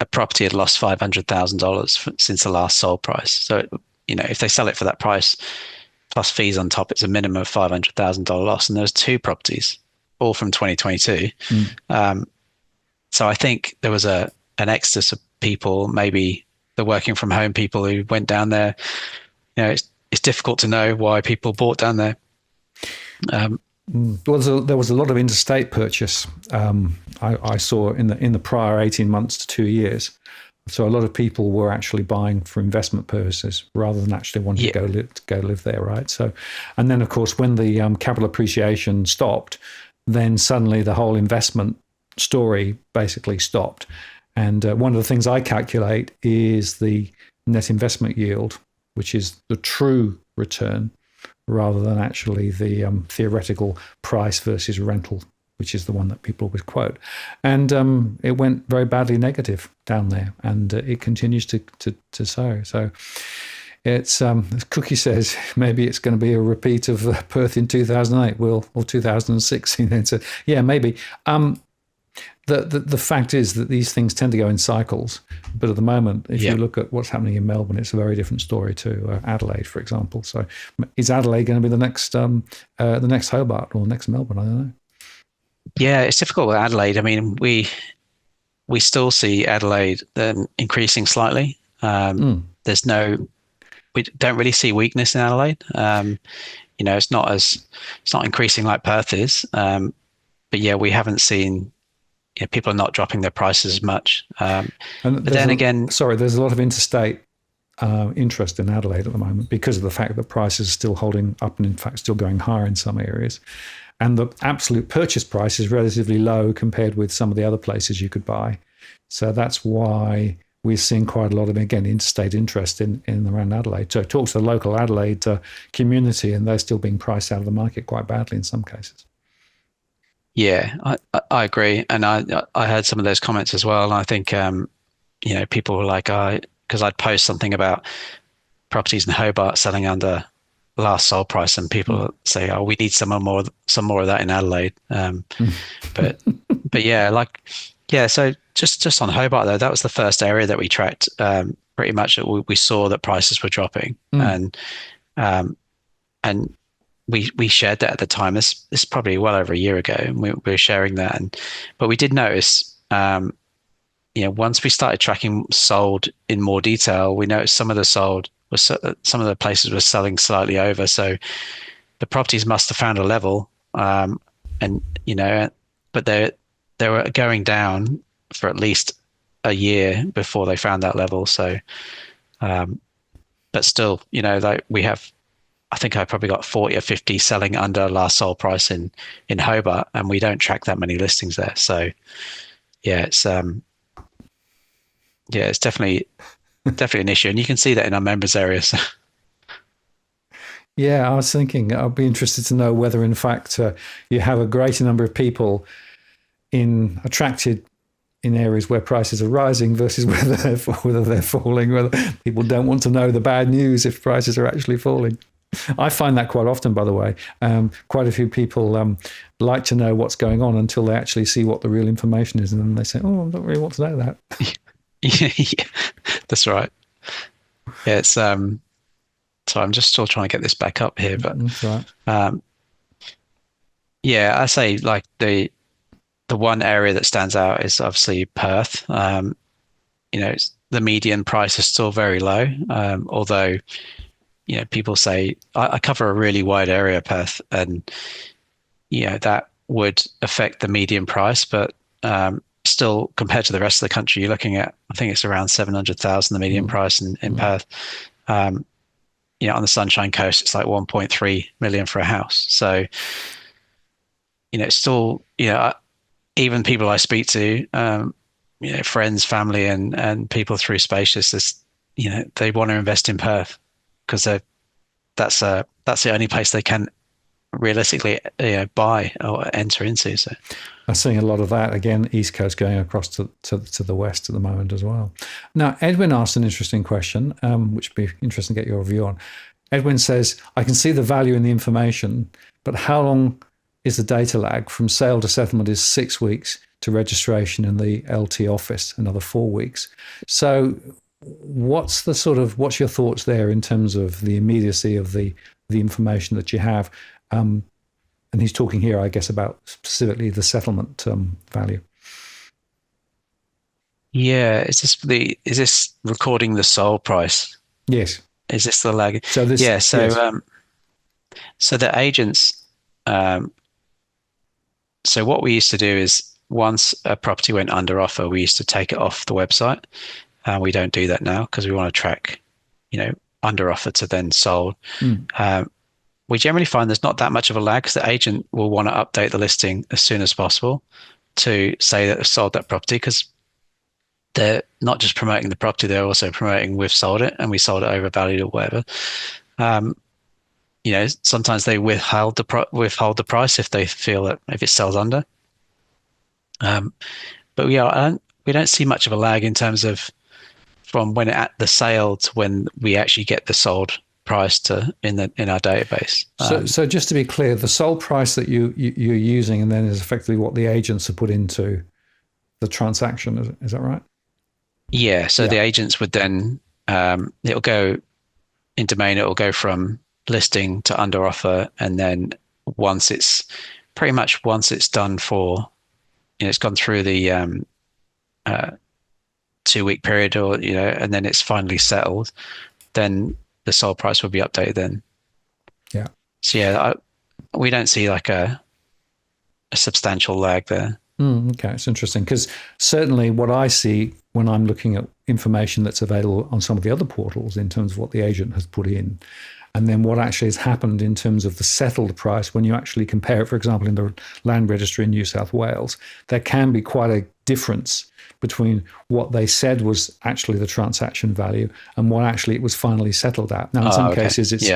property had lost $500,000 since the last sold price. So, if they sell it for that price plus fees on top, it's a minimum of $500,000 loss. And there's 2 properties, all from 2022. So I think there was an exodus of people, maybe the working from home people who went down there. It's difficult to know why people bought down there. There was a lot of interstate purchase. I saw in the prior 18 months to 2 years. So a lot of people were actually buying for investment purposes rather than actually wanting to go live there, right? So, and then of course when the capital appreciation stopped, then suddenly the whole investment story basically stopped. And one of the things I calculate is the net investment yield, which is the true return, rather than actually the theoretical price versus rental, which is the one that people always quote. And it went very badly negative down there, and it continues to so. So it's, as Cookie says, maybe it's going to be a repeat of Perth in 2008, or 2006. So, yeah, maybe. The fact is that these things tend to go in cycles, but at the moment, if you look at what's happening in Melbourne, it's a very different story to Adelaide, for example. So, is Adelaide going to be the next Hobart or next Melbourne? I don't know. Yeah, it's difficult with Adelaide. I mean, we still see Adelaide increasing slightly. We don't really see weakness in Adelaide. It's not increasing like Perth is. But yeah, we haven't seen. People are not dropping their prices as much. But then again, there's a lot of interstate interest in Adelaide at the moment because of the fact that prices are still holding up and in fact still going higher in some areas. And the absolute purchase price is relatively low compared with some of the other places you could buy. So that's why we're seeing quite a lot of, again, interstate interest in around Adelaide. So it talks to the local Adelaide community, and they're still being priced out of the market quite badly in some cases. Yeah, I agree. And I heard some of those comments as well. And I think, people were like, because I'd post something about properties in Hobart selling under last sold price, and people say, "Oh, we need some more of that in Adelaide." But yeah. So just on Hobart though, that was the first area that we tracked. Pretty much, we saw that prices were dropping, and we shared that at the time. This is probably well over a year ago, and we were sharing that. But we did notice, once we started tracking sold in more detail, we noticed some of the places were selling slightly over. So the properties must have found a level, but they were going down for at least a year before they found that level. So, but still, we have. I think I probably got 40 or 50 selling under last sold price in Hobart, and we don't track that many listings there. So yeah, it's definitely an issue, and you can see that in our members areas. Yeah, I was thinking I'd be interested to know whether, in fact, you have a greater number of people attracted in areas where prices are rising versus whether they're falling. Whether people don't want to know the bad news if prices are actually falling. I find that quite often, by the way. Quite a few people like to know what's going on until they actually see what the real information is, and then they say, "Oh, I don't really want to know that." Yeah, that's right. Yeah, it's so I'm just still trying to get this back up here, but that's right. Yeah, I say like the one area that stands out is obviously Perth. The median price is still very low, although. People say I cover a really wide area, Perth, and that would affect the median price, but still compared to the rest of the country, you're looking at, I think it's around 700,000 the median price in Perth. On the Sunshine Coast, it's like 1.3 million for a house. So, still, even people I speak to, friends, family, and people through Spachus, they want to invest in Perth. Because that's the only place they can realistically buy or enter into. So I'm seeing a lot of that again, East Coast going across to the west at the moment as well. Now, Edwin asked an interesting question, which would be interesting to get your view on. Edwin says, "I can see the value in the information, but how long is the data lag from sale to settlement? Is 6 weeks to registration in the LT office, another 4 weeks. So what's your thoughts there in terms of the immediacy of the information that you have? And he's talking here, I guess, about specifically the settlement value. Yeah, is this recording the sold price? Yes. Is this the lag? So this, yeah. So yes. So the agents. So what we used to do is once a property went under offer, we used to take it off the website. We don't do that now because we want to track, under offer to then sold. We generally find there's not that much of a lag because the agent will want to update the listing as soon as possible to say that they've sold that property, because they're not just promoting the property, they're also promoting we've sold it and we sold it overvalued or whatever. sometimes they withhold the price if they feel that if it sells under. But we don't see much of a lag in terms of from when at the sale to when we actually get the sold price in our database. So just to be clear, the sold price that you're using, and then is effectively what the agents have put into the transaction. Is that right? Yeah. So the agents would then it'll go in domain. It will go from listing to under offer, and then once it's done for, it's gone through the 2-week period, or and then it's finally settled, then the sold price will be updated then. Yeah. So we don't see like a substantial lag there. Okay, it's interesting, because certainly what I see when I'm looking at information that's available on some of the other portals in terms of what the agent has put in, and then what actually has happened in terms of the settled price, when you actually compare it, for example, in the land registry in New South Wales, there can be quite a difference between what they said was actually the transaction value and what actually it was finally settled at. Now, in some cases, it's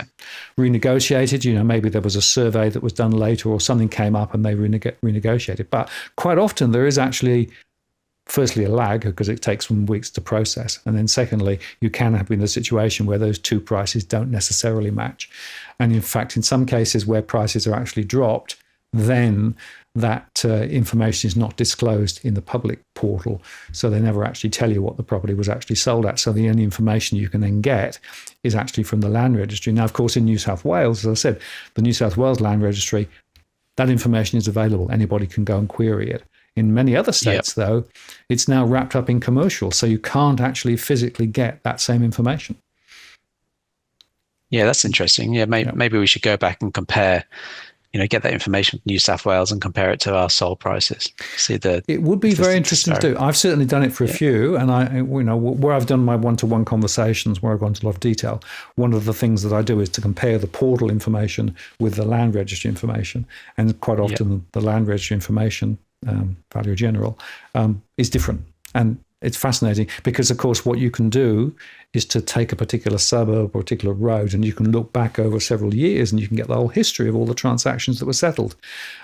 renegotiated. Maybe there was a survey that was done later, or something came up and they renegotiated. But quite often there is actually, firstly, a lag, because it takes some weeks to process. And then secondly, you can have been in a situation where those two prices don't necessarily match. And in fact, in some cases where prices are actually dropped, then that information is not disclosed in the public portal. So they never actually tell you what the property was actually sold at. So the only information you can then get is actually from the land registry. Now, of course, in New South Wales, as I said, the New South Wales land registry, that information is available. Anybody can go and query it. In many other states, though, it's now wrapped up in commercial. So you can't actually physically get that same information. Yeah, that's interesting. Yeah, maybe we should go back and compare, get that information from New South Wales and compare it to our sold prices. It would be very interesting to do. I've certainly done it for a few, and where I've done my one-to-one conversations, where I've gone into a lot of detail, one of the things that I do is to compare the portal information with the land registry information, and quite often the land registry information, value general, is different. And it's fascinating because, of course, what you can do is to take a particular suburb or a particular road, and you can look back over several years and you can get the whole history of all the transactions that were settled.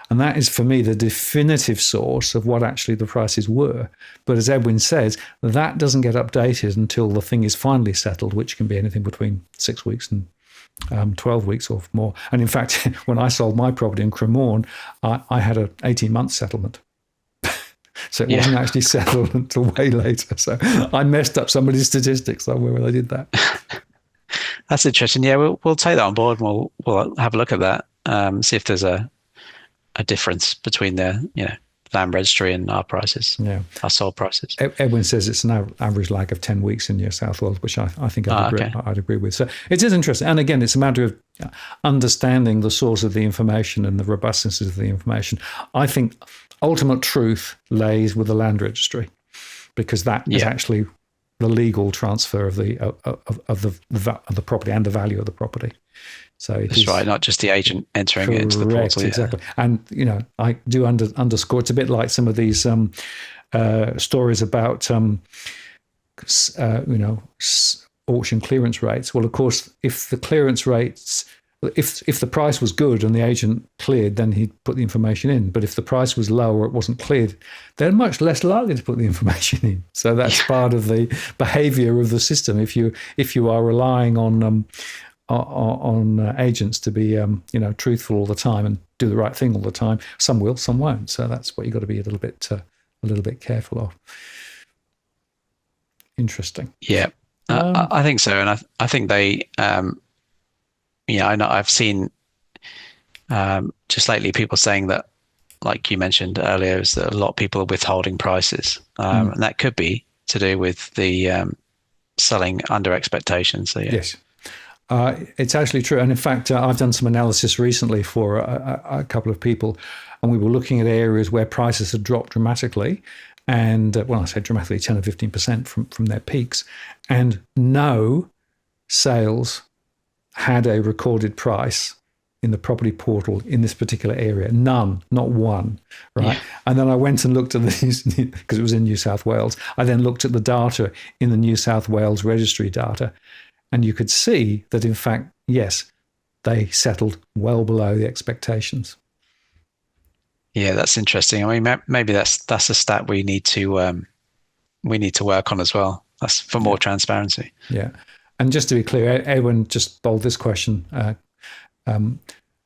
And that is, for me, the definitive source of what actually the prices were. But as Edwin says, that doesn't get updated until the thing is finally settled, which can be anything between 6 weeks and 12 weeks or more. And in fact, when I sold my property in Cremorne, I had an 18-month settlement. So it wasn't actually settled until way later. So I messed up somebody's statistics somewhere when I did that. That's interesting. Yeah, we'll take that on board, and we'll have a look at that, see if there's a difference between the land registry and our prices, our sold prices. Edwin says it's an average lag of 10 weeks in New South Wales, which I think I'd agree with. So it is interesting. And again, it's a matter of understanding the source of the information and the robustness of the information. I think ultimate truth lays with the land registry, because that is actually the legal transfer of the property and the value of the property. So that's right, not just the agent entering it into the portal. Exactly. And I do underscore, it's a bit like some of these stories about auction clearance rates. Well, of course, if the clearance rates, if the price was good and the agent cleared, then he'd put the information in. But if the price was low or it wasn't cleared, they're much less likely to put the information in. So that's part of the behavior of the system. If you are relying on agents to be truthful all the time and do the right thing all the time, some will, some won't. So that's what you've got to be a little bit careful of. Interesting. Yeah, I think so, and I think they. I know I've seen just lately people saying that, like you mentioned earlier, is that a lot of people are withholding prices, and that could be to do with the selling under expectations. So yes, it's actually true. And in fact, I've done some analysis recently for a couple of people, and we were looking at areas where prices had dropped dramatically. And when I say dramatically, 10 or 15% from their peaks, and no sales had a recorded price in the property portal in this particular area. None, not one, right? Yeah. And then I went and looked at these, because it was in New South Wales. I then looked at the data in the New South Wales registry data, and you could see that, in fact, yes, they settled well below the expectations. Yeah, that's interesting. I mean, maybe that's a stat we need to work on as well. That's for more transparency. Yeah. And just to be clear, Edwin just bowled this question.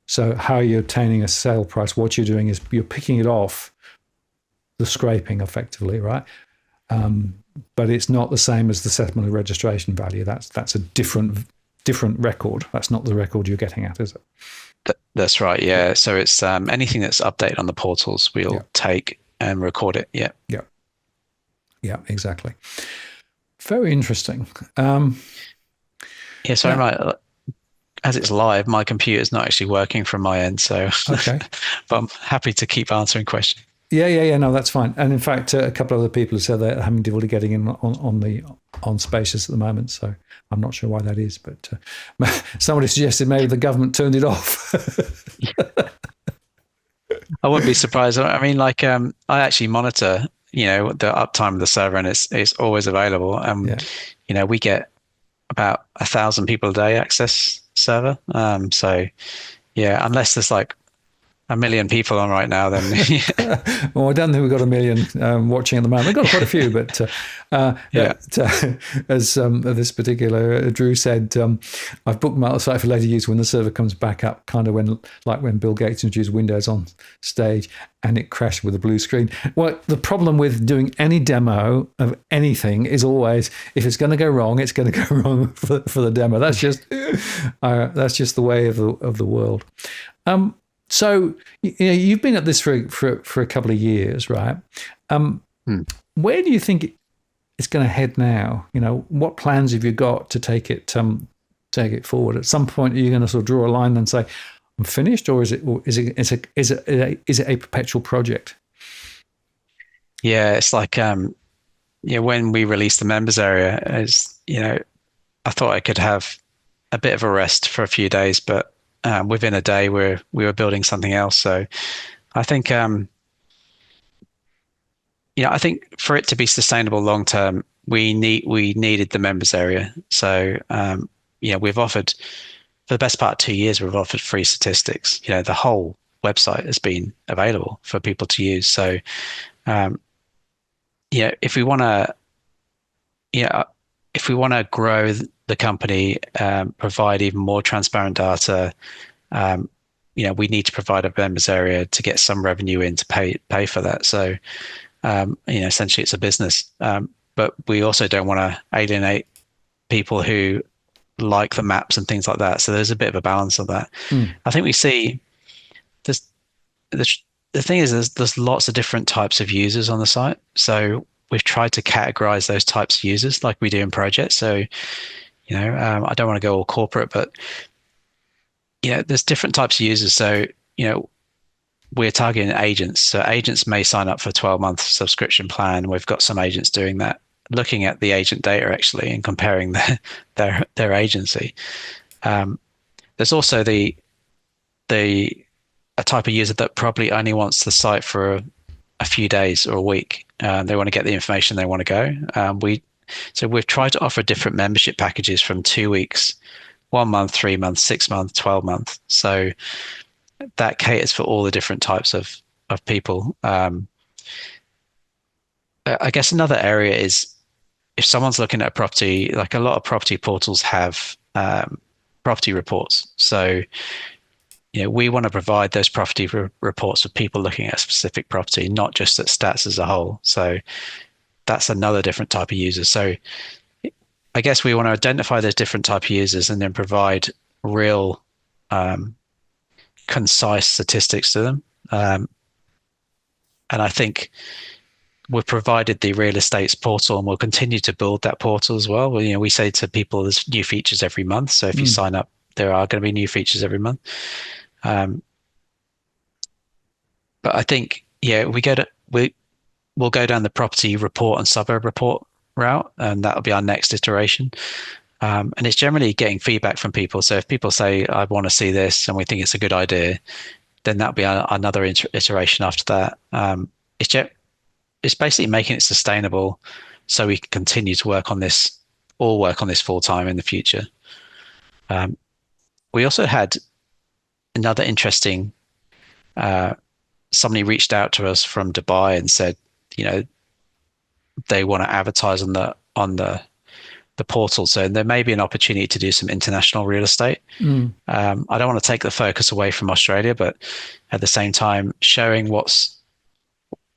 So how are you obtaining a sale price? What you're doing is you're picking it off the scraping effectively, right? But it's not the same as the settlement and registration value. That's a different record. That's not the record you're getting at, is it? That's right. Yeah. So it's anything that's updated on the portals, we'll take and record it. Yeah. Yeah. Yeah. Exactly. Very interesting. Yeah. So I might. As it's live, my computer's not actually working from my end, so okay. But I'm happy to keep answering questions. Yeah. No, that's fine. And in fact, a couple of other people have said they're having difficulty getting in on Spachus at the moment. So I'm not sure why that is, but somebody suggested maybe the government turned it off. I wouldn't be surprised. I mean, like I actually monitor, the uptime of the server, and it's always available. We get about 1,000 people a day access server. So yeah, unless there's like 1 million people on right now, then well, I don't think we've got 1 million watching at the moment. We've got quite a few, but as this particular Drew said, I've bookmarked the site for later use when the server comes back up, kind of when Bill Gates introduced Windows on stage and it crashed with a blue screen. Well, the problem with doing any demo of anything is always, if it's going to go wrong, it's going to go wrong for the demo. That's just the way of the world. So you've been at this for a couple of years, right? Where do you think it's going to head now? What plans have you got to take it forward? At some point, are you going to sort of draw a line and say, "I'm finished," or is it a perpetual project? Yeah, it's like when we released the members area, I thought I could have a bit of a rest for a few days, but within a day we were building something else. So I think I think for it to be sustainable long term, we needed the members area. So we've offered, for the best part of 2 years, we've offered free statistics. The whole website has been available for people to use. So if we want to grow the company, provide even more transparent data, we need to provide a members area to get some revenue in to pay for that. So, essentially it's a business, but we also don't want to alienate people who like the maps and things like that. So there's a bit of a balance of that. I think we see this. The thing is, there's lots of different types of users on the site. So we've tried to categorize those types of users like we do in projects. So, I don't want to go all corporate, but there's different types of users. So, we're targeting agents. So agents may sign up for a 12-month subscription plan. We've got some agents doing that, looking at the agent data actually and comparing their agency. There's also a type of user that probably only wants the site for a few days or a week. They want to get the information, they want to go. So we've tried to offer different membership packages from 2 weeks, 1 month, 3 months, 6 months, 12 months. So that caters for all the different types of people. I guess another area is if someone's looking at a property, like a lot of property portals have property reports. So, we want to provide those property reports for people looking at a specific property, not just at stats as a whole. So that's another different type of user. So I guess we want to identify those different type of users and then provide real concise statistics to them. And I think we've provided the real estate's portal, and we'll continue to build that portal as well. We say to people there's new features every month. So if you sign up, there are going to be new features every month. But I think, we'll go down the property report and suburb report route, and that'll be our next iteration. And it's generally getting feedback from people. So if people say, I want to see this and we think it's a good idea, then that'll be another iteration after that. It's basically making it sustainable so we can continue to work on this full time in the future. we also had another interesting, somebody reached out to us from Dubai and said, they want to advertise on the portal. So there may be an opportunity to do some international real estate. I don't want to take the focus away from Australia, but at the same time, showing what's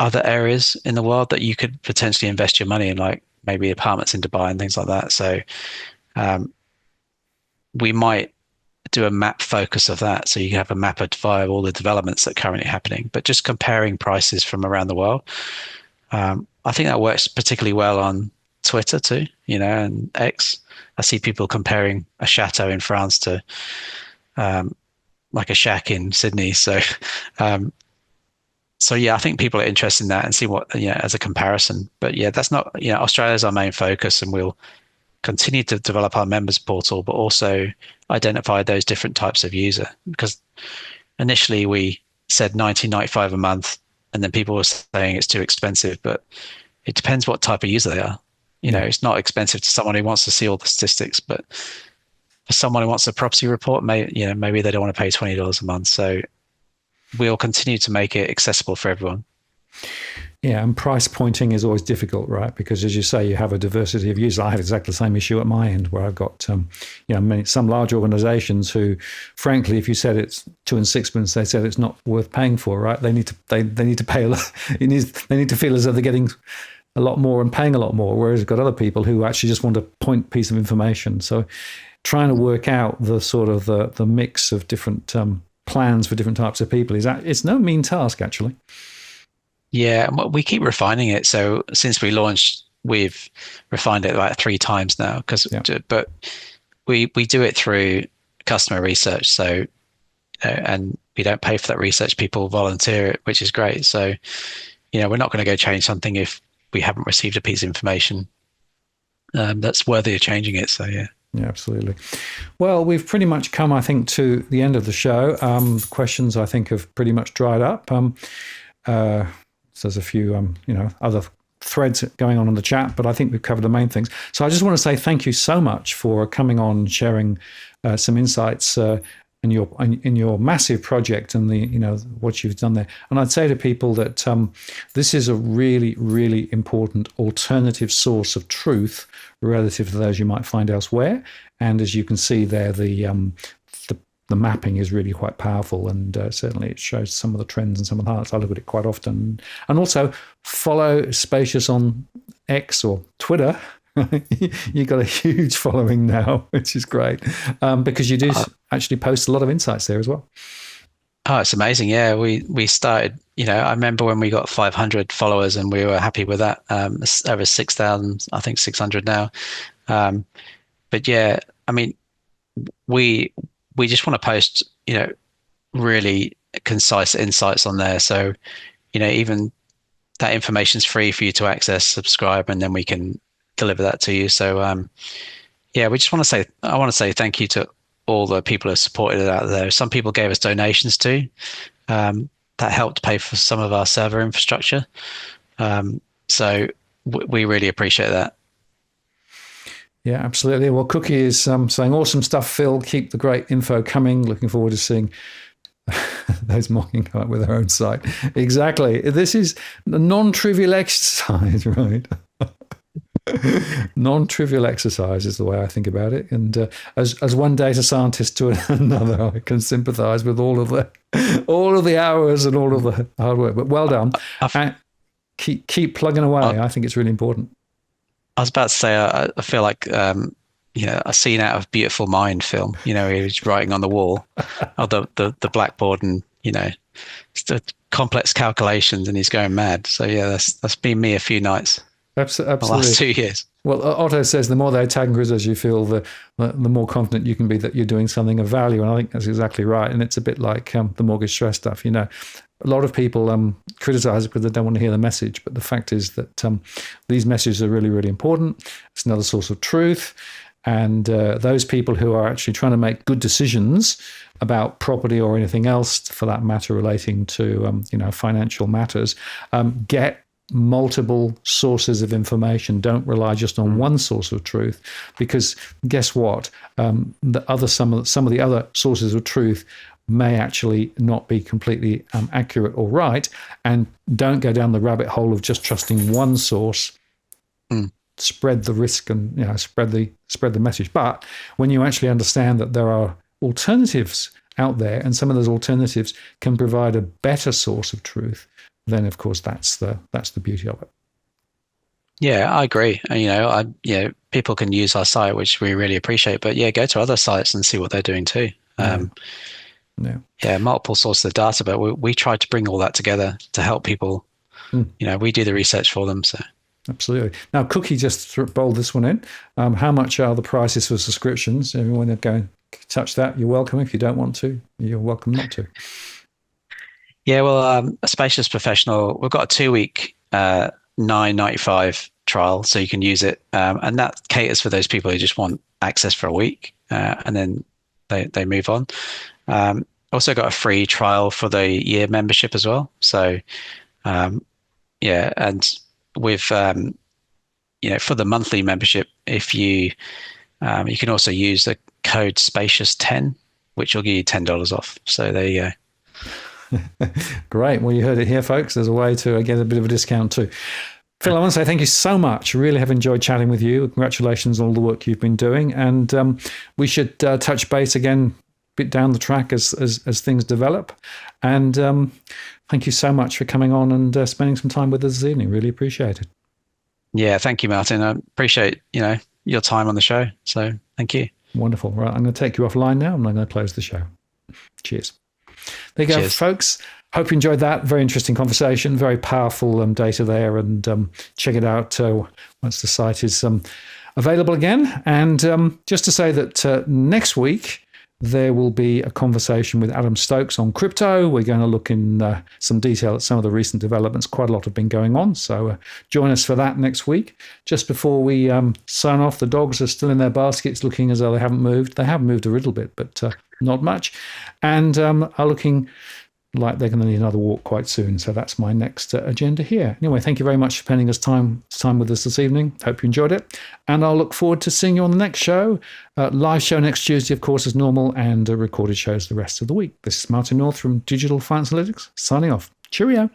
other areas in the world that you could potentially invest your money in, like maybe apartments in Dubai and things like that. So we might do a map focus of that. So you have a map of all the developments that are currently happening, but just comparing prices from around the world. I think that works particularly well on Twitter too, and X. I see people comparing a chateau in France to like a shack in Sydney. So, yeah, I think people are interested in that and see what, as a comparison. But yeah, that's not, Australia's our main focus, and we'll continue to develop our members portal, but also identify those different types of user. Because initially we said 19.95 a month, and then people were saying it's too expensive, but it depends what type of user they are. It's not expensive to someone who wants to see all the statistics, but for someone who wants a property report, maybe they don't want to pay $20 a month. So we'll continue to make it accessible for everyone. Yeah, and price pointing is always difficult, right? Because as you say, you have a diversity of users. I have exactly the same issue at my end, where I've got some large organisations who, frankly, if you said it's 2 and 6 months, they said it's not worth paying for, right? They need to pay a lot. They need to feel as though they're getting a lot more and paying a lot more, whereas you've got other people who actually just want a point piece of information. So trying to work out the sort of the mix of different plans for different types of people it's no mean task, actually. Yeah, we keep refining it. So since we launched, we've refined it about 3 times now. But we do it through customer research. So and we don't pay for that research; people volunteer it, which is great. So we're not going to go change something if we haven't received a piece of information that's worthy of changing it. So yeah. Yeah, absolutely. Well, we've pretty much come, I think, to the end of the show. Questions, I think, have pretty much dried up. So there's a few, other threads going on in the chat, but I think we've covered the main things. So I just want to say thank you so much for coming on, sharing some insights in your massive project and what you've done there. And I'd say to people that this is a really, really important alternative source of truth relative to those you might find elsewhere. And as you can see there, the mapping is really quite powerful, and certainly it shows some of the trends and some of the highlights. I look at it quite often. And also follow Spachus on X or Twitter. You've got a huge following now, which is great, because you do actually post a lot of insights there as well. Oh, it's amazing. Yeah, we started, I remember when we got 500 followers and we were happy with that. Over 6,000, I think 600 now. But yeah, I mean, we just want to post, really concise insights on there. So, even that information is free for you to access, subscribe, and then we can deliver that to you. So, yeah, I want to say thank you to all the people who supported it out there. Some people gave us donations too. That helped pay for some of our server infrastructure. So we really appreciate that. Yeah, absolutely. Well, Cookie is saying, awesome stuff, Phil. Keep the great info coming. Looking forward to seeing those mocking come up with their own site. Exactly. This is a non-trivial exercise, right? Non-trivial exercise is the way I think about it. And as one data scientist to another, I can sympathize with all of the hours and all of the hard work. But well done. Keep plugging away. I think it's really important. I was about to say, I feel like, a scene out of Beautiful Mind film, he was writing on the wall or the blackboard and, it's the complex calculations and he's going mad. So yeah, that's been me a few nights. Absolutely. The last 2 years. Well, Otto says the more they attack and criticize you feel, the more confident you can be that you're doing something of value. And I think that's exactly right. And it's a bit like the mortgage stress stuff. A lot of people criticize it because they don't want to hear the message. But the fact is that these messages are really, really important. It's another source of truth. And those people who are actually trying to make good decisions about property or anything else, for that matter, relating to financial matters, get multiple sources of information. Don't rely just on one source of truth, because guess what? Some of the other sources of truth may actually not be completely accurate or right. And don't go down the rabbit hole of just trusting one source. Spread the risk and spread the message. But when you actually understand that there are alternatives out there, and some of those alternatives can provide a better source of truth, then of course that's the beauty of it. Yeah, I agree. People can use our site, which we really appreciate, but go to other sites and see what they're doing too. Multiple sources of data, but we try to bring all that together to help people. We do the research for them. So absolutely. Now, Cookie just bowled this one in. How much are the prices for subscriptions? Everyone going touch that, you're welcome. If you don't want to, you're welcome not to. Yeah, well, a Spachus Professional, we've got a 2-week $9.95 trial, so you can use it, and that caters for those people who just want access for a week, and then they move on. Also got a free trial for the year membership as well. So, and with for the monthly membership, if you can also use the code Spachus10, which will give you $10 off. So there you go. Great. Well, you heard it here, folks. There's a way to get a bit of a discount too. Phil, I want to say thank you so much. Really have enjoyed chatting with you. Congratulations on all the work you've been doing. And we should touch base again a bit down the track as things develop. And thank you so much for coming on and spending some time with us this evening. Really appreciate it. Yeah, thank you, Martin. I appreciate your time on the show. So thank you. Wonderful. Right, I'm going to take you offline now. I'm going to close the show. Cheers. There you go, folks. Hope you enjoyed that. Very interesting conversation. Very powerful data there. And check it out once the site is available again. And just to say that next week, there will be a conversation with Adam Stokes on crypto. We're going to look in some detail at some of the recent developments. Quite a lot have been going on. So join us for that next week. Just before we sign off, the dogs are still in their baskets looking as though they haven't moved. They have moved a little bit, but not much. And are looking like they're going to need another walk quite soon. So that's my next agenda here. Anyway, thank you very much for spending time with us this evening. Hope you enjoyed it. And I'll look forward to seeing you on the next show. Live show next Tuesday, of course, as normal, and recorded shows the rest of the week. This is Martin North from Digital Finance Analytics, signing off. Cheerio.